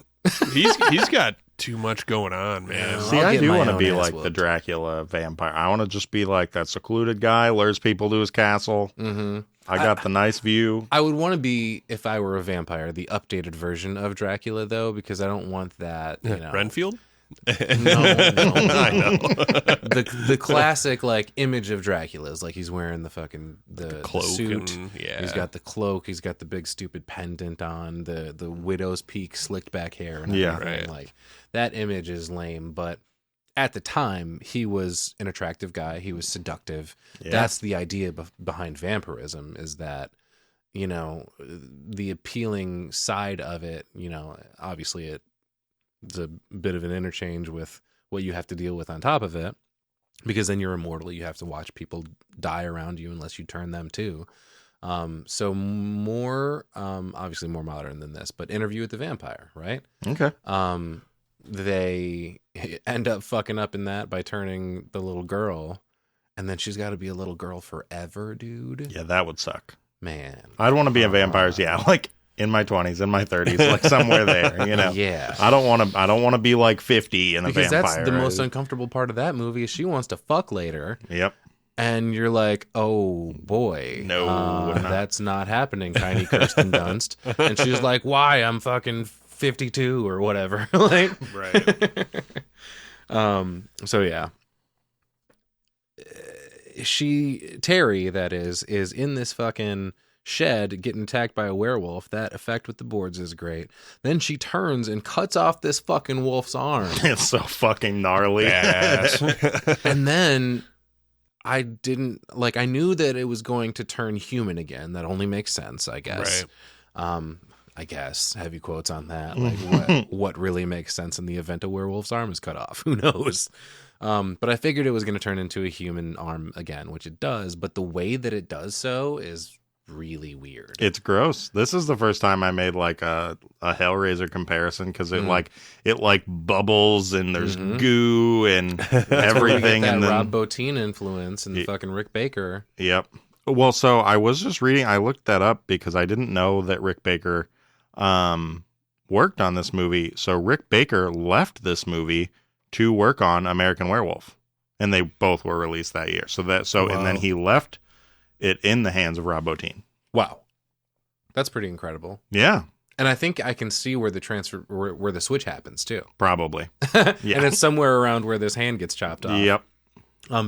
he's got too much going on, man. See, I do want to be like the Dracula vampire. I want to just be like that secluded guy, lures people to his castle. Mm-hmm. I got the nice view. I would want to be, if I were a vampire, the updated version of Dracula, though, because I don't want that, you know. Renfield? No. I know. The classic like image of Dracula is like he's wearing the fucking the cloak, the suit. and, He's got the cloak. He's got the big stupid pendant on. The widow's peak slicked back hair. And everything. right. Like that image is lame, but at the time he was an attractive guy. He was seductive. Yeah. That's the idea behind vampirism, is that, you know, the appealing side of it. You know, obviously it's a bit of an interchange with what you have to deal with on top of it, because then you're immortal. You have to watch people die around you unless you turn them too. So more, obviously more modern than this, but Interview with the Vampire, right? Okay. They end up fucking up in that by turning the little girl, and then she's got to be a little girl forever, dude. Yeah, that would suck. Man. I'd want to be a vampire. Yeah, like in my 20s, in my 30s, like somewhere there, you know. Yeah. I don't want to be like 50 and a vampire. Because that's the most uncomfortable part of that movie is she wants to fuck later. Yep. And you're like, oh boy, no, that's not happening, tiny Kirsten Dunst. And she's like, why? I'm fucking 52 or whatever. Like, right. So yeah, Terry, that is in this fucking shed getting attacked by a werewolf. That effect with the boards is great. Then she turns and cuts off this fucking wolf's arm. It's so fucking gnarly. And then I knew that it was going to turn human again. That only makes sense, I guess. Right. I guess, heavy quotes on that. Like what really makes sense in the event a werewolf's arm is cut off? Who knows? But I figured it was going to turn into a human arm again, which it does. But the way that it does so is really weird. It's gross. This is the first time I made like a Hellraiser comparison, because it like bubbles and there's goo and everything. That and then Rob Bottin influence and fucking Rick Baker. Yep. Well, so I was just reading. I looked that up because I didn't know that Rick Baker worked on this movie. So Rick Baker left this movie to work on American Werewolf, and they both were released that year. And then he left it in the hands of Rob Bottin. Wow, that's pretty incredible. Yeah, and I think I can see where the transfer, where the switch happens too. Probably, yeah. And it's somewhere around where this hand gets chopped off. Yep.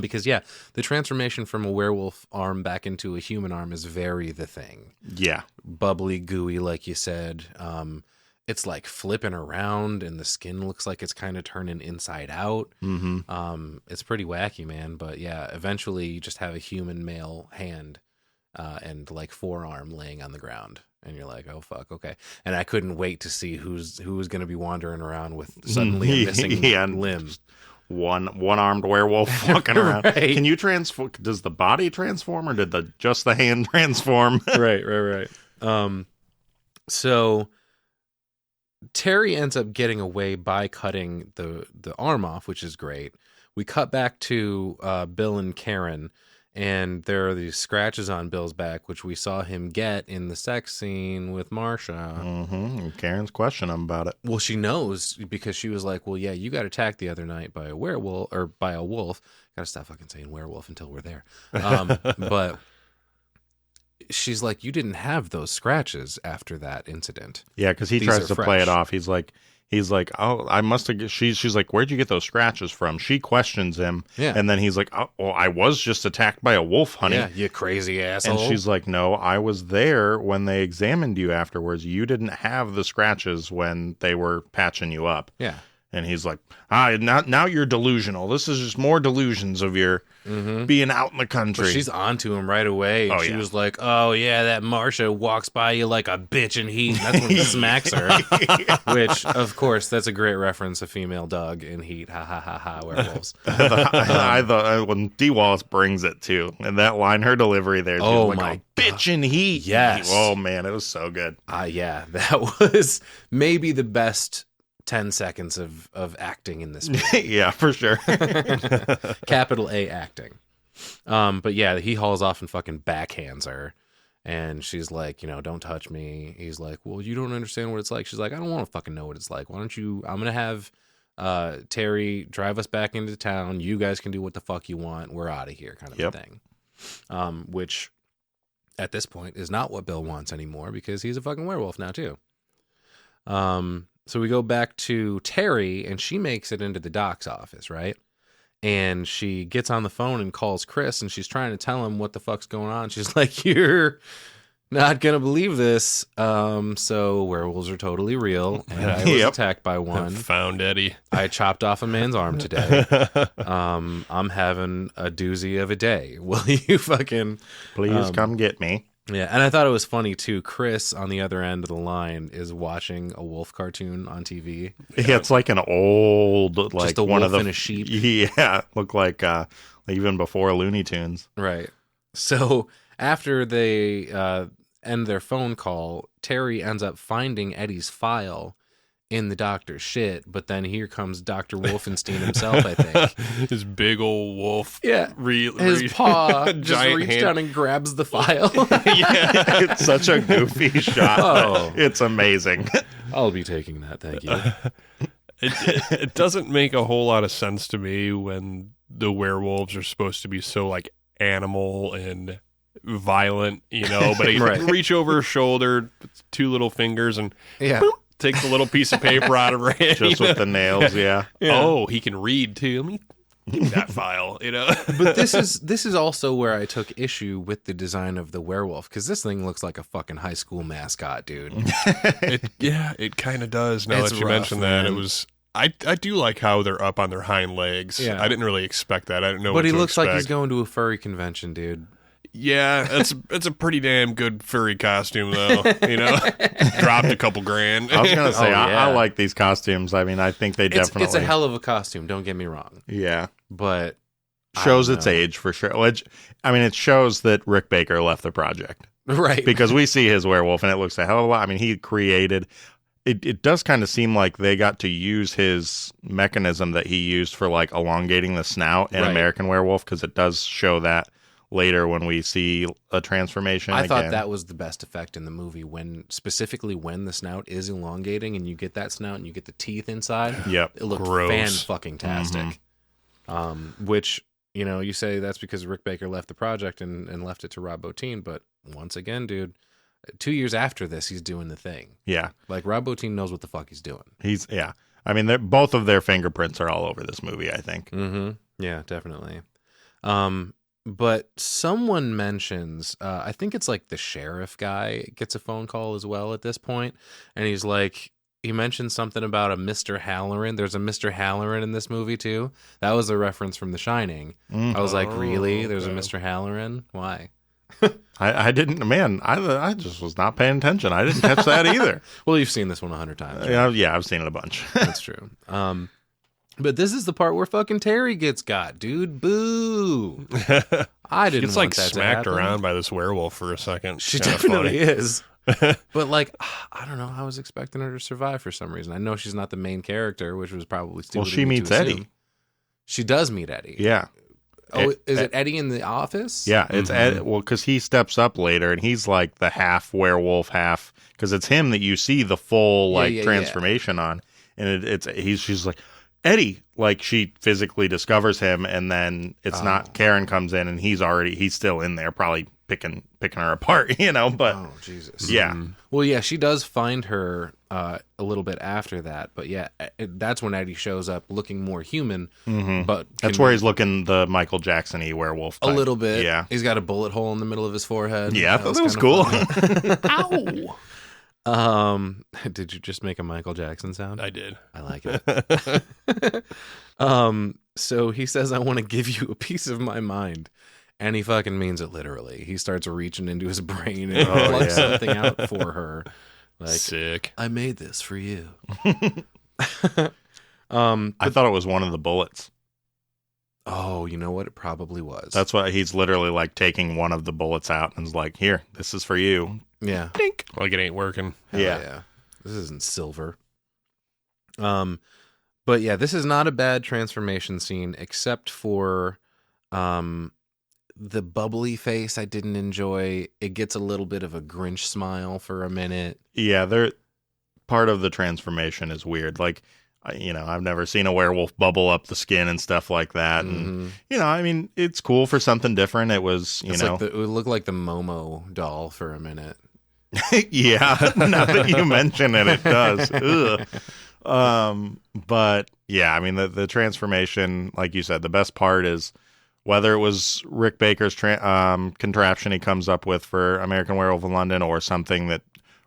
Because the transformation from a werewolf arm back into a human arm is very the thing. Yeah. Bubbly, gooey, like you said. It's like flipping around, and the skin looks like it's kind of turning inside out. Mm-hmm. It's pretty wacky, man. But yeah, eventually you just have a human male hand and like forearm laying on the ground. And you're like, oh, fuck, okay. And I couldn't wait to see who was going to be wandering around with suddenly a missing limb. One-armed werewolf walking around. Right. Can you transform? Does the body transform, or did just the hand transform? Right. So Terry ends up getting away by cutting the arm off, which is great. We cut back to Bill and Karen, And there are these scratches on Bill's back, which we saw him get in the sex scene with Marsha. And Karen's questioning him about it. Well, she knows because she was like, well, yeah, you got attacked the other night by a werewolf or by a wolf. Gotta stop fucking saying werewolf until we're there. But she's like, you didn't have those scratches after that incident. Yeah, because he tries to play it off. He's like, oh, I must have. She's like, where'd you get those scratches from? She questions him, and then he's like, oh, well, I was just attacked by a wolf, honey. Yeah, you crazy asshole. And she's like, no, I was there when they examined you afterwards. You didn't have the scratches when they were patching you up. Yeah. And he's like, now you're delusional. This is just more delusions of your being out in the country. But she's onto him right away. And she was like, oh, yeah, that Marsha walks by you like a bitch in heat. And that's when he smacks her. Which, of course, that's a great reference, a female dog in heat. Ha, ha, ha, ha, werewolves. I thought when D. Wallace brings it, too. And that line, her delivery there. Oh, like, my bitch in heat. Yes. Oh, man, it was so good. Yeah, that was maybe the best 10 seconds of acting in this movie. Yeah, for sure. Capital A acting. But yeah, he hauls off and fucking backhands her. And she's like, don't touch me. He's like, well, you don't understand what it's like. She's like, I don't want to fucking know what it's like. Why don't you, I'm going to have Terry drive us back into town. You guys can do what the fuck you want. We're out of here kind of a thing. Which at this point is not what Bill wants anymore because he's a fucking werewolf now too. So we go back to Terry, and she makes it into the doc's office, right? And she gets on the phone and calls Chris, and she's trying to tell him what the fuck's going on. She's like, you're not going to believe this. So werewolves are totally real, and I was attacked by one. Found Eddie. I chopped off a man's arm today. I'm having a doozy of a day. Will you fucking... Please come get me. Yeah, and I thought it was funny, too. Chris, on the other end of the line, is watching a wolf cartoon on TV. Yeah, it's like an old, like just a one wolf of the... and a sheep. Yeah, look like even before Looney Tunes. Right. So after they end their phone call, Terry ends up finding Eddie's file in the doctor's shit, but then here comes Dr. Wolfenstein himself, I think. His big old wolf. Yeah. His paw just reached down and grabs the file. Yeah, it's such a goofy shot. Oh. It's amazing. I'll be taking that, thank you. It doesn't make a whole lot of sense to me when the werewolves are supposed to be so like animal and violent, but he can reach over his shoulder, two little fingers, and boop, takes a little piece of paper out of her hand. Just with the nails, yeah. Oh, he can read too. Let me give me that file, But this is also where I took issue with the design of the werewolf, because this thing looks like a fucking high school mascot, dude. It kind of does. Now that you mention that, it was. I do like how they're up on their hind legs. Yeah. I didn't really expect that. I didn't know. But what he to looks like expect. he's going to a furry convention, dude. Yeah, it's a pretty damn good furry costume, though. Dropped a couple grand. I was gonna say I like these costumes. I mean, I think they definitely. It's a hell of a costume. Don't get me wrong. Yeah, but shows its age for sure. I mean, it shows that Rick Baker left the project, right? Because we see his werewolf, and it looks a hell of a lot. I mean, he created. It does kind of seem like they got to use his mechanism that he used for like elongating the snout in American Werewolf, because it does show that later when we see a transformation. I thought that was the best effect in the movie, specifically when the snout is elongating and you get that snout and you get the teeth inside. Yep. It looked fan-fucking-tastic. Which, you say that's because Rick Baker left the project and left it to Rob Bottin, but once again, dude, 2 years after this, he's doing the thing. Yeah. Like, Rob Bottin knows what the fuck he's doing. I mean, both of their fingerprints are all over this movie, I think. Mm-hmm. Yeah, definitely. But someone mentions, I think it's like the sheriff guy gets a phone call as well at this point, and he's like, he mentioned something about a Mr. Halloran. There's a Mr. Halloran in this movie too. That was a reference from The Shining. I was like, really? There's a Mr. Halloran? Why? I didn't, man, I just was not paying attention. I didn't catch that either. Well, you've seen this one 100 times. Right? Yeah, I've seen it a bunch. That's true. But this is the part where fucking Terry gets got, dude. Boo! I didn't. It's want like that smacked to happen. around by this werewolf for a second. She Kinda definitely funny. is. But like, I don't know. I was expecting her to survive for some reason. I know she's not the main character, which was probably stupid. Well, she meets Eddie. She does meet Eddie. Yeah. is it Eddie in the office? Yeah, it's Ed. Well, because he steps up later, and he's like the half werewolf, half, because it's him that you see the full transformation on, and she's like, Eddie, like she physically discovers him, and then it's not Karen comes in, and he's still in there, probably picking her apart, But oh Jesus, yeah. Well, yeah, she does find her a little bit after that, but yeah, that's when Eddie shows up looking more human. But That's where he's looking the Michael Jackson-y werewolf type. A little bit. Yeah, he's got a bullet hole in the middle of his forehead. Yeah, I thought that was cool. Ow. Did you just make a Michael Jackson sound? I did. I like it. So he says, I want to give you a piece of my mind. And he fucking means it literally. He starts reaching into his brain and plucks something out for her. Like, sick. I made this for you. I thought it was one of the bullets. Oh, you know what? It probably was. That's why he's literally like taking one of the bullets out and is like, here, this is for you. Yeah. Dink. Like it ain't working. Yeah. This isn't silver. But yeah, this is not a bad transformation scene, except for the bubbly face I didn't enjoy. It gets a little bit of a Grinch smile for a minute. Yeah, part of the transformation is weird. Like, I've never seen a werewolf bubble up the skin and stuff like that. And, I mean, it's cool for something different. It was, Like it would look like the Momo doll for a minute. Yeah, now that you mention it, it does. Ugh. But yeah, I mean, the transformation, like you said, the best part is whether it was Rick Baker's contraption he comes up with for American Werewolf in London or something that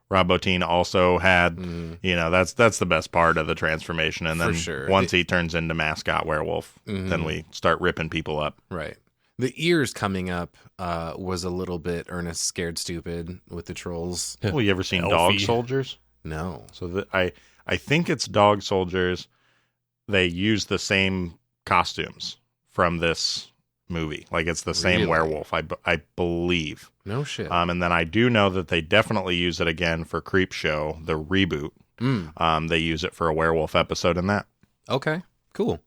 Rob Bottin also had, that's the best part of the transformation. And then once he turns into mascot werewolf, then we start ripping people up. Right. The ears coming up was a little bit Ernest Scared Stupid with the trolls. Well, you ever seen Dog Soldiers? No. So I think it's Dog Soldiers. They use the same costumes from this movie. Like it's the same werewolf, I believe. No shit. And then I do know that they definitely use it again for Creepshow, the reboot. They use it for a werewolf episode in that. Okay, cool.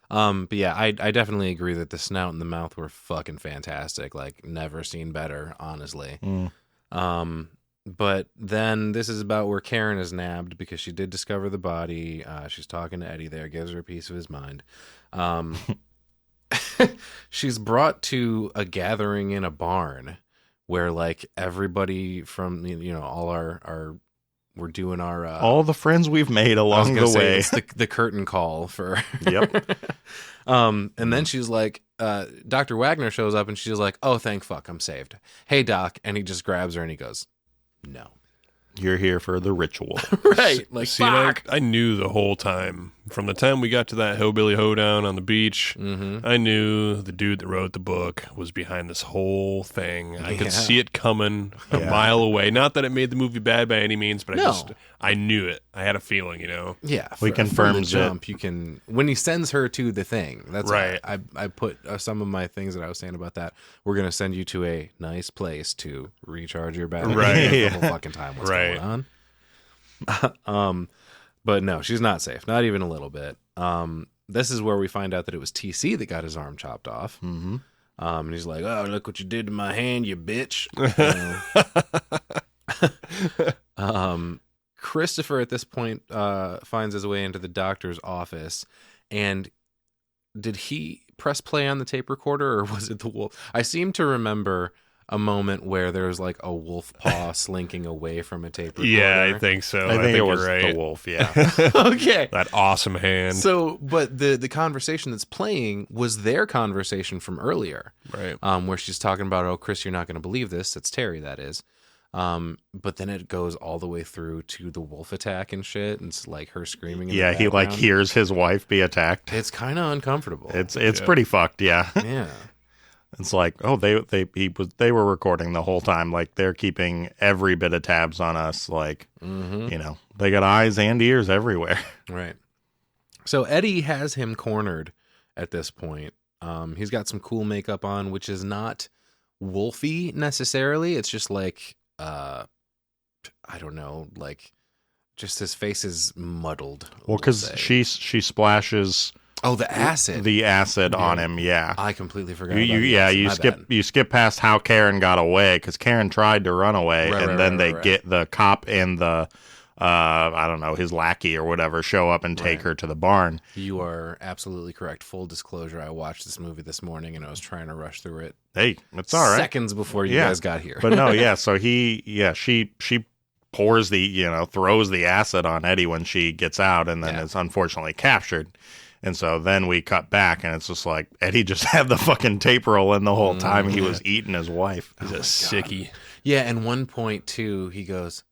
But yeah, I definitely agree that the snout and the mouth were fucking fantastic. Like never seen better, honestly. But then this is about where Karen is nabbed because she did discover the body. She's talking to Eddie there, gives her a piece of his mind. She's brought to a gathering in a barn where like everybody from all our we're doing our all the friends we've made along the way. It's the curtain call for Yep. And then she's like, Dr. Wagner shows up and she's like, oh, thank fuck, I'm saved. Hey, Doc. And he just grabs her and he goes, no. You're here for the ritual. Right. Like, see, fuck. I knew the whole time. From the time we got to that hillbilly hoedown on the beach, I knew the dude that wrote the book was behind this whole thing. I could see it coming a mile away. Not that it made the movie bad by any means, but I knew it. I had a feeling, Yeah. We confirmed the jump. You can, when he sends her to the thing, that's right. I put some of my things that I was saying about that. We're going to send you to a nice place to recharge your battery. Right. The whole fucking time. What's going on? But no, she's not safe. Not even a little bit. This is where we find out that it was TC that got his arm chopped off. And he's like, oh, look what you did to my hand, you bitch. Christopher at this point finds his way into the doctor's office. And did he press play on the tape recorder or was it the wolf? I seem to remember a moment where there's like a wolf paw slinking away from a tape recorder. Yeah, I think so. I think it was you're right. the wolf, yeah. Okay. That awesome hand. So, but the conversation that's playing was their conversation from earlier. Right. Where she's talking about, oh, Chris, you're not going to believe this. That's Terry, that is. But then it goes all the way through to the wolf attack and shit. And it's like her screaming. In the He like background. hears his wife be attacked. It's kind of uncomfortable. It's pretty fucked, yeah. Yeah. It's like, oh, they were recording the whole time. Like they're keeping every bit of tabs on us. Like, they got eyes and ears everywhere. Right. So Eddie has him cornered at this point. He's got some cool makeup on, which is not wolfy necessarily. It's just like, I don't know, like just his face is muddled. Well, because she splashes Oh, the acid. the acid on him. Yeah. I completely forgot. You skip past how Karen got away because Karen tried to run away, and then they get the cop and the I don't know, his lackey or whatever show up and take her to the barn. You are absolutely correct. Full disclosure: I watched this movie this morning and I was trying to rush through it. Hey, it's all right. Seconds before you guys got here. But no, yeah. So she pours throws the acid on Eddie when she gets out, and then is unfortunately captured. And so then we cut back, and it's just like Eddie just had the fucking tape roll in the whole time he was eating his wife. He's a sickie. Yeah, and one point too, he goes,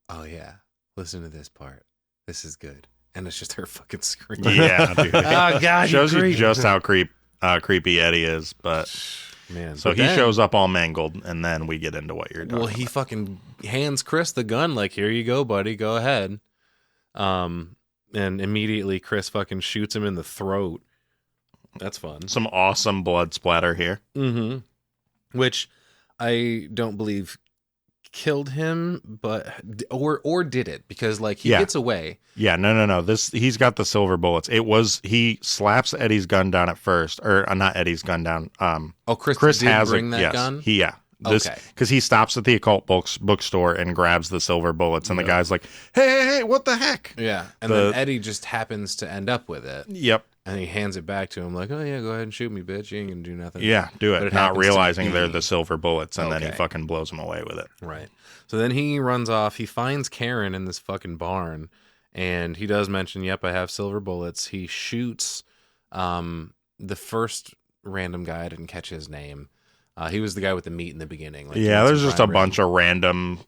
"Oh yeah, listen to this part. This is good." And it's just her fucking screaming. Yeah, dude. Oh God, shows you just how creepy Eddie is. But man, so he shows up all mangled, and then we get into what you're talking about. He fucking hands Chris the gun, like, "Here you go, buddy. Go ahead." And immediately Chris fucking shoots him in the throat. That's fun. Some awesome blood splatter here. Mm-hmm. Which I don't believe killed him, but or did it, because like he gets away. Yeah, no. He's got the silver bullets. He slaps Eddie's gun down at first, or not Eddie's gun down. Chris did bring that gun. Because he stops at the occult bookstore and grabs the silver bullets, and the guy's like, "Hey, what the heck?" Yeah, and then Eddie just happens to end up with it. Yep. And he hands it back to him like, "Oh yeah, go ahead and shoot me, bitch. You ain't gonna do nothing." Yeah, do it. Not realizing they're the silver bullets, and then he fucking blows him away with it. Right. So then he runs off. He finds Karen in this fucking barn, and he does mention, "Yep, I have silver bullets." He shoots the first random guy. I didn't catch his name. He was the guy with the meat in the beginning. Like, there's just a bunch of random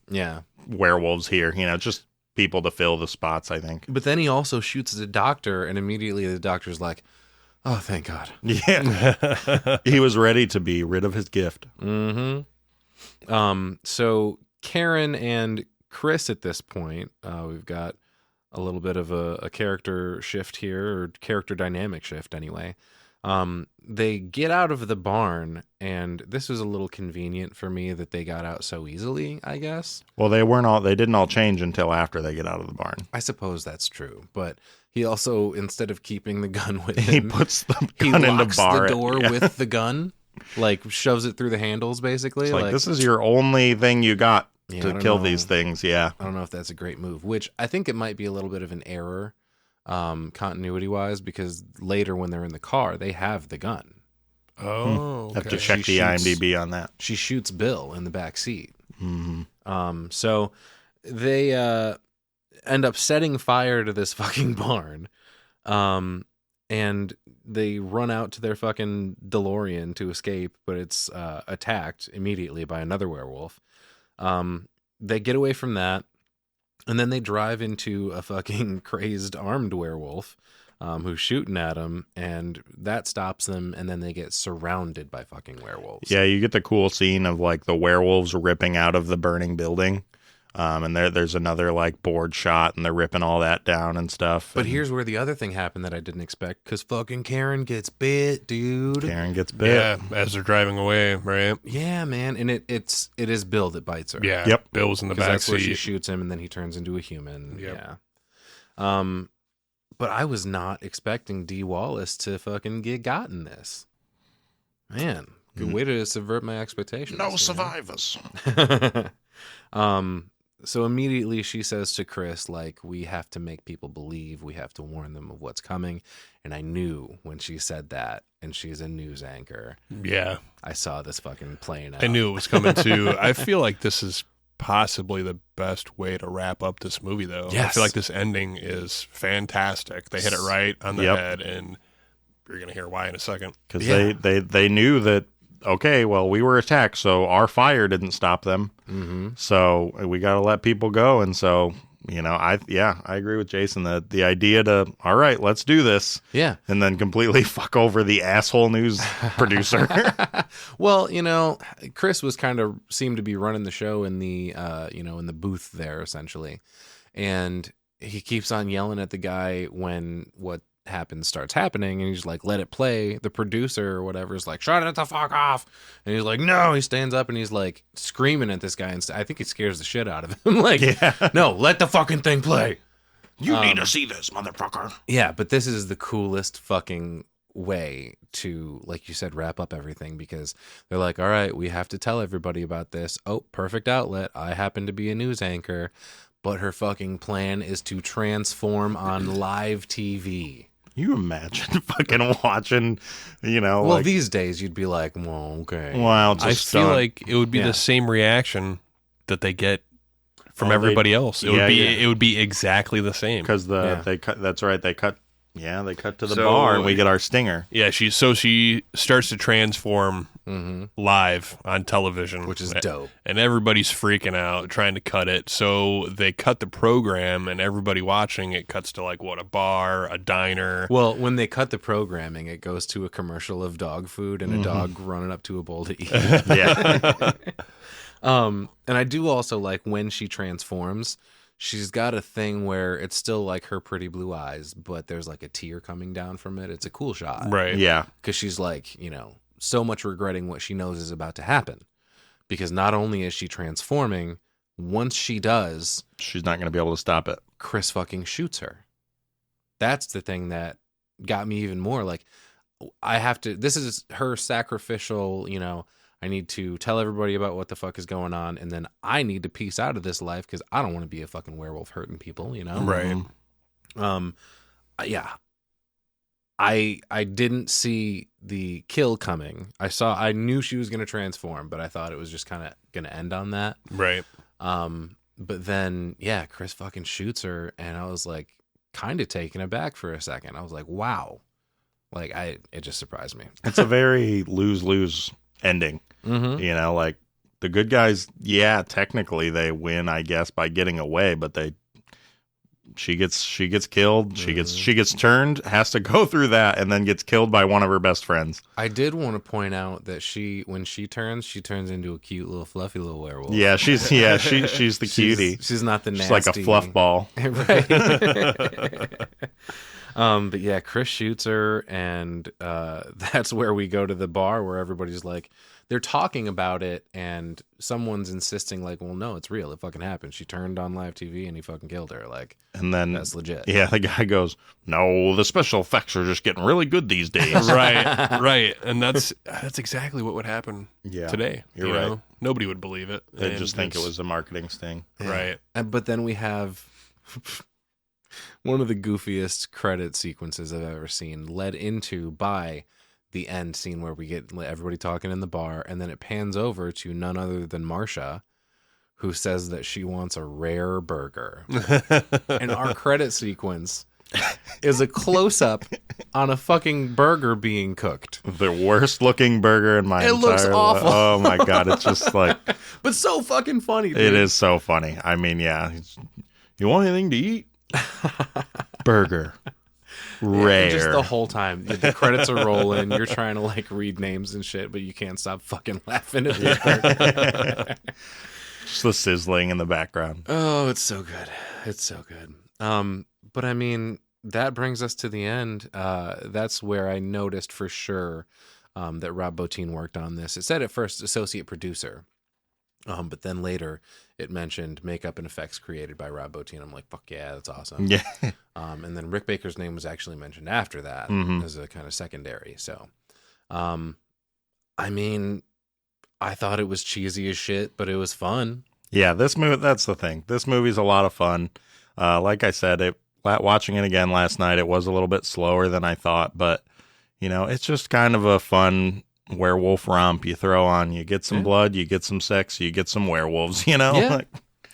werewolves here. Just people to fill the spots, I think. But then he also shoots the doctor, and immediately the doctor's like, "Oh, thank God." Yeah. He was ready to be rid of his gift. Mm-hmm. So Karen and Chris at this point, we've got a little bit of a character shift here, or character dynamic shift anyway. They get out of the barn, and this was a little convenient for me that they got out so easily, I guess. Well, they didn't all change until after they get out of the barn. I suppose that's true, but he also, instead of keeping the gun with him, he puts the gun in the bar. The door with the gun, like shoves it through the handles, basically. It's like, this is your only thing you got to kill these things. Yeah. I don't know if that's a great move, which I think it might be a little bit of an error. Continuity wise, because later when they're in the car, they have the gun. Okay. Have to check the IMDb on that. She shoots Bill in the back seat. Mm-hmm. So they end up setting fire to this fucking barn, and they run out to their fucking DeLorean to escape, but it's attacked immediately by another werewolf. They get away from that. And then they drive into a fucking crazed armed werewolf who's shooting at them, and that stops them, and then they get surrounded by fucking werewolves. Yeah, you get the cool scene of like the werewolves ripping out of the burning building. And there's another like board shot, and they're ripping all that down and stuff. But here's where the other thing happened that I didn't expect, because fucking Karen gets bit, dude. Karen gets bit. Yeah, as they're driving away, right? Yeah, man, and it is Bill that bites her. Yeah. Yep. Bill's in the back that's seat. where she shoots him, and then he turns into a human. Yep. Yeah. But I was not expecting Dee Wallace to fucking get got in this. Man, good way to subvert my expectations. No survivors. So immediately she says to Chris, like, "We have to make people believe. We have to warn them of what's coming." And I knew when she said that, and she's a news anchor. Yeah. I saw this fucking playing out. I knew it was coming too. I feel like this is possibly the best way to wrap up this movie, though. Yes. I feel like this ending is fantastic. They hit it right on the head, and you're going to hear why in a second. Because they knew that, okay, well, we were attacked, so our fire didn't stop them. Mm-hmm. So we got to let people go. And so, I agree with Jason that the idea to, all right, let's do this. Yeah. And then completely fuck over the asshole news producer. Well, Chris was seemed to be running the show in the, in the booth there, essentially. And he keeps on yelling at the guy when what starts happening, and he's like, "Let it play." The producer or whatever is like, "Shut it the fuck off." And he's like, "No." He stands up and he's like screaming at this guy, and I think he scares the shit out of him. Like, "No, let the fucking thing play." You need to see this, motherfucker. Yeah, but this is the coolest fucking way to, like you said, wrap up everything, because they're like, all right, we have to tell everybody about this. Oh, perfect outlet. I happen to be a news anchor. But her fucking plan is to transform on live TV. You imagine fucking watching, Well, like, these days you'd be like, well, okay. wow, I feel like it would be the same reaction that they get from everybody else. It would be exactly the same. because they cut. That's right. They cut. Yeah, they cut to the bar and we get our stinger. Yeah, she starts to transform live on television, Which is dope. And everybody's freaking out, trying to cut it. So they cut the program, and everybody watching it cuts to like a bar, a diner. Well, when they cut the programming, it goes to a commercial of dog food and a dog running up to a bowl to eat. Yeah. And I do also like when she transforms, she's got a thing where it's still like her pretty blue eyes, but there's like a tear coming down from it. It's a cool shot. Right. Yeah. Because she's like, so much regretting what she knows is about to happen. Because not only is she transforming, once she does, She's not going to be able to stop it. Chris fucking shoots her. That's the thing that got me even more. Like, this is her sacrificial, I need to tell everybody about what the fuck is going on, and then I need to piece out of this life because I don't want to be a fucking werewolf hurting people, Right. Yeah. I didn't see the kill coming. I knew she was going to transform, but I thought it was just kind of going to end on that. Right. But then, yeah, Chris fucking shoots her, and I was like kind of taken aback for a second. I was like, wow. Like, it just surprised me. It's a very lose-lose ending. Mm-hmm. Like the good guys, yeah, technically they win, I guess, by getting away, but she gets killed, she gets turned, has to go through that, and then gets killed by one of her best friends. I did want to point out that when she turns into a cute little fluffy little werewolf. Yeah, she's the cutie. She's not the nasty. She's like a fluff ball. Right. But yeah, Chris shoots her, and that's where we go to the bar where everybody's like, they're talking about it, and someone's insisting like, well, no, it's real. It fucking happened. She turned on live TV and he fucking killed her. Like, and then that's legit. Yeah, the guy goes, no, the special effects are just getting really good these days. Right. And that's exactly what would happen today. You're right. Nobody would believe it. They just think it was a marketing sting. Yeah. Right. But then we have one of the goofiest credit sequences I've ever seen, led into by the end scene where we get everybody talking in the bar, and then it pans over to none other than Marsha, who says that she wants a rare burger. And our credit sequence is a close-up on a fucking burger being cooked. The worst looking burger in my It looks awful. Oh my God, it's just like... But so fucking funny, dude. It is so funny. I mean, yeah. You want anything to eat? Burger. Rare. Just the whole time, the credits are rolling. You're trying to like read names and shit, but you can't stop fucking laughing at this burger. Just the sizzling in the background. Oh, it's so good. It's so good. But I mean, that brings us to the end. That's where I noticed for sure that Rob Bottin worked on this. It said at first associate producer, but then later it mentioned makeup and effects created by Rob Bottin. I'm like, fuck yeah, that's awesome. Yeah. And then Rick Baker's name was actually mentioned after that as a kind of secondary. So, I mean, I thought it was cheesy as shit, but it was fun. Yeah, this movie, that's the thing. This movie's a lot of fun. Like I said, watching it again last night, it was a little bit slower than I thought, but, it's just kind of a fun werewolf romp you throw on. You get some blood, you get some sex, you get some werewolves, Yeah.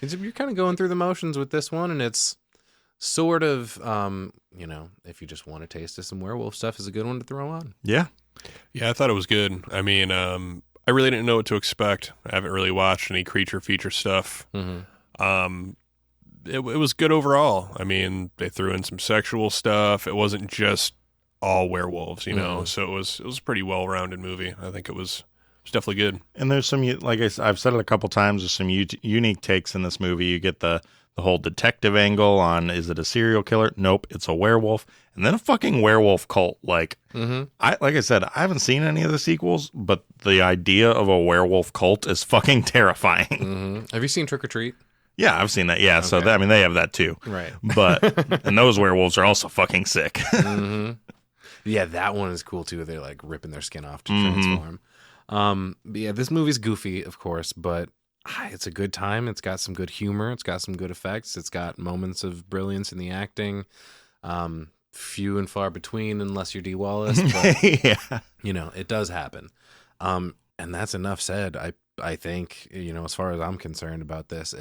You're kind of going through the motions with this one, and it's sort of, if you just want a taste of some werewolf stuff, is a good one to throw on. Yeah. Yeah, I thought it was good. I mean, I really didn't know what to expect. I haven't really watched any creature feature stuff. Mm-hmm. It was good overall. I mean, they threw in some sexual stuff. It wasn't just all werewolves, so it was a pretty well-rounded movie. I think it was definitely good. And there's some, like I've said it a couple times, there's some unique takes in this movie. You get the whole detective angle on, is it a serial killer? Nope, it's a werewolf. And then a fucking werewolf cult. Like, like I said, I haven't seen any of the sequels, but the idea of a werewolf cult is fucking terrifying. Have you seen Trick or Treat? Yeah, I've seen that. Yeah, so Okay. I mean, they have that too. Right. But and those werewolves are also fucking sick. Mm-hmm. Yeah, that one is cool too. They're like ripping their skin off to transform. But yeah, this movie's goofy, of course, but it's a good time. It's got some good humor. It's got some good effects. It's got moments of brilliance in the acting. Few and far between, unless you're Dee Wallace. But, Yeah. you know, it does happen. And that's enough said. I think, you know, as far as I'm concerned about this,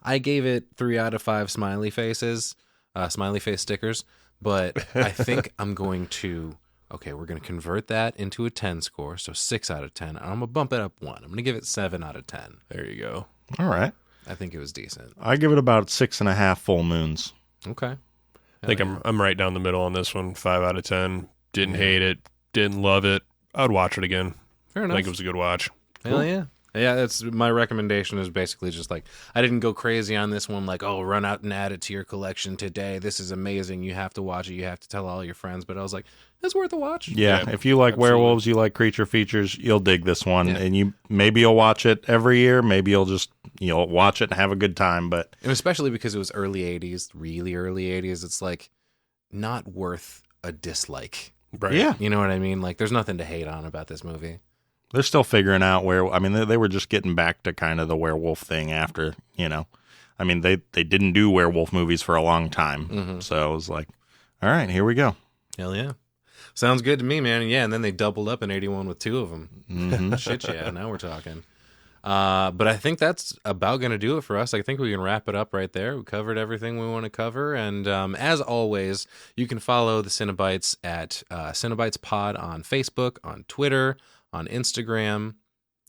I gave it 3 out of 5 smiley faces, smiley face stickers. But I think I'm going to, we're going to convert that into a 10 score. So 6 out of 10. And I'm going to bump it up 1. I'm going to give it 7 out of 10. There you go. All right. I think it was decent. I give it about 6.5 full moons. Okay. I think I'm right down the middle on this one. 5 out of 10. Didn't hate it. Didn't love it. I'd watch it again. Fair I enough. think it was a good watch. Hell yeah. Yeah, that's my recommendation is basically just like, I didn't go crazy on this one, like, oh, run out and add it to your collection today. This is amazing. You have to watch it. You have to tell all your friends. But I was like, it's worth a watch. Yeah, if you like absolutely. werewolves, you like creature features, you'll dig this one. Yeah. And maybe you'll watch it every year. Maybe you'll just watch it and have a good time. But And especially because it was early 80s, really early 80s, it's like not worth a dislike. Right. yeah, You know what I mean? Like, there's nothing to hate on about this movie. they're still figuring out they were just getting back to kind of the werewolf thing after, I mean, they didn't do werewolf movies for a long time. Mhm. So it was like, all right, here we go. Hell yeah. Sounds good to me, man. And yeah, and then they doubled up in 81 with 2 of them. Mhm. Shit, yeah. Now we're talking. But I think that's about going to do it for us. I think we can wrap it up right there. We covered everything we want to cover. And as always, you can follow the Cinebytes at Cinebytes Pod on Facebook, on Twitter, on Instagram.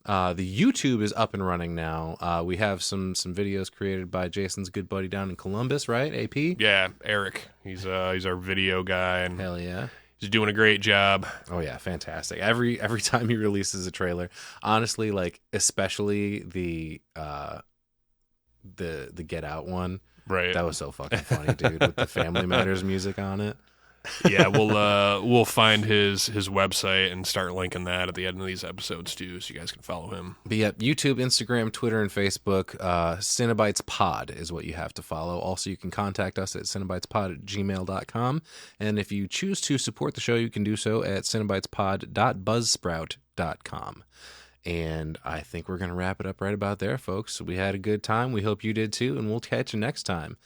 The YouTube is up and running now. We have some videos created by Jason's good buddy down in Columbus, right? AP? Yeah, Eric. He's our video guy, and Hell yeah. he's doing a great job. Oh yeah, fantastic. Every time he releases a trailer, honestly, like especially the Get Out one, Right. that was so fucking funny, dude, with the Family Matters music on it. Yeah, we'll find his website and start linking that at the end of these episodes too, so you guys can follow him. But yeah, YouTube, Instagram, Twitter, and Facebook, Cinebytes Pod is what you have to follow. Also, you can contact us at cinebytespod@gmail.com. And if you choose to support the show, you can do so at cinebytespod.buzzsprout.com. And I think we're going to wrap it up right about there, folks. We had a good time. We hope you did too, and we'll catch you next time.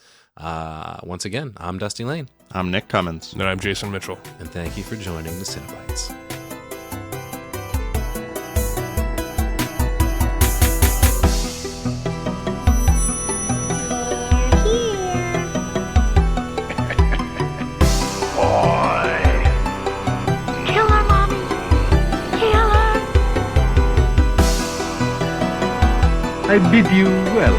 Once again, I'm Dusty Lane, I'm Nick Cummins. And I'm Jason Mitchell. and thank you for joining the Cinebytes. Kill her, Mommy. Kill her. I bid you well.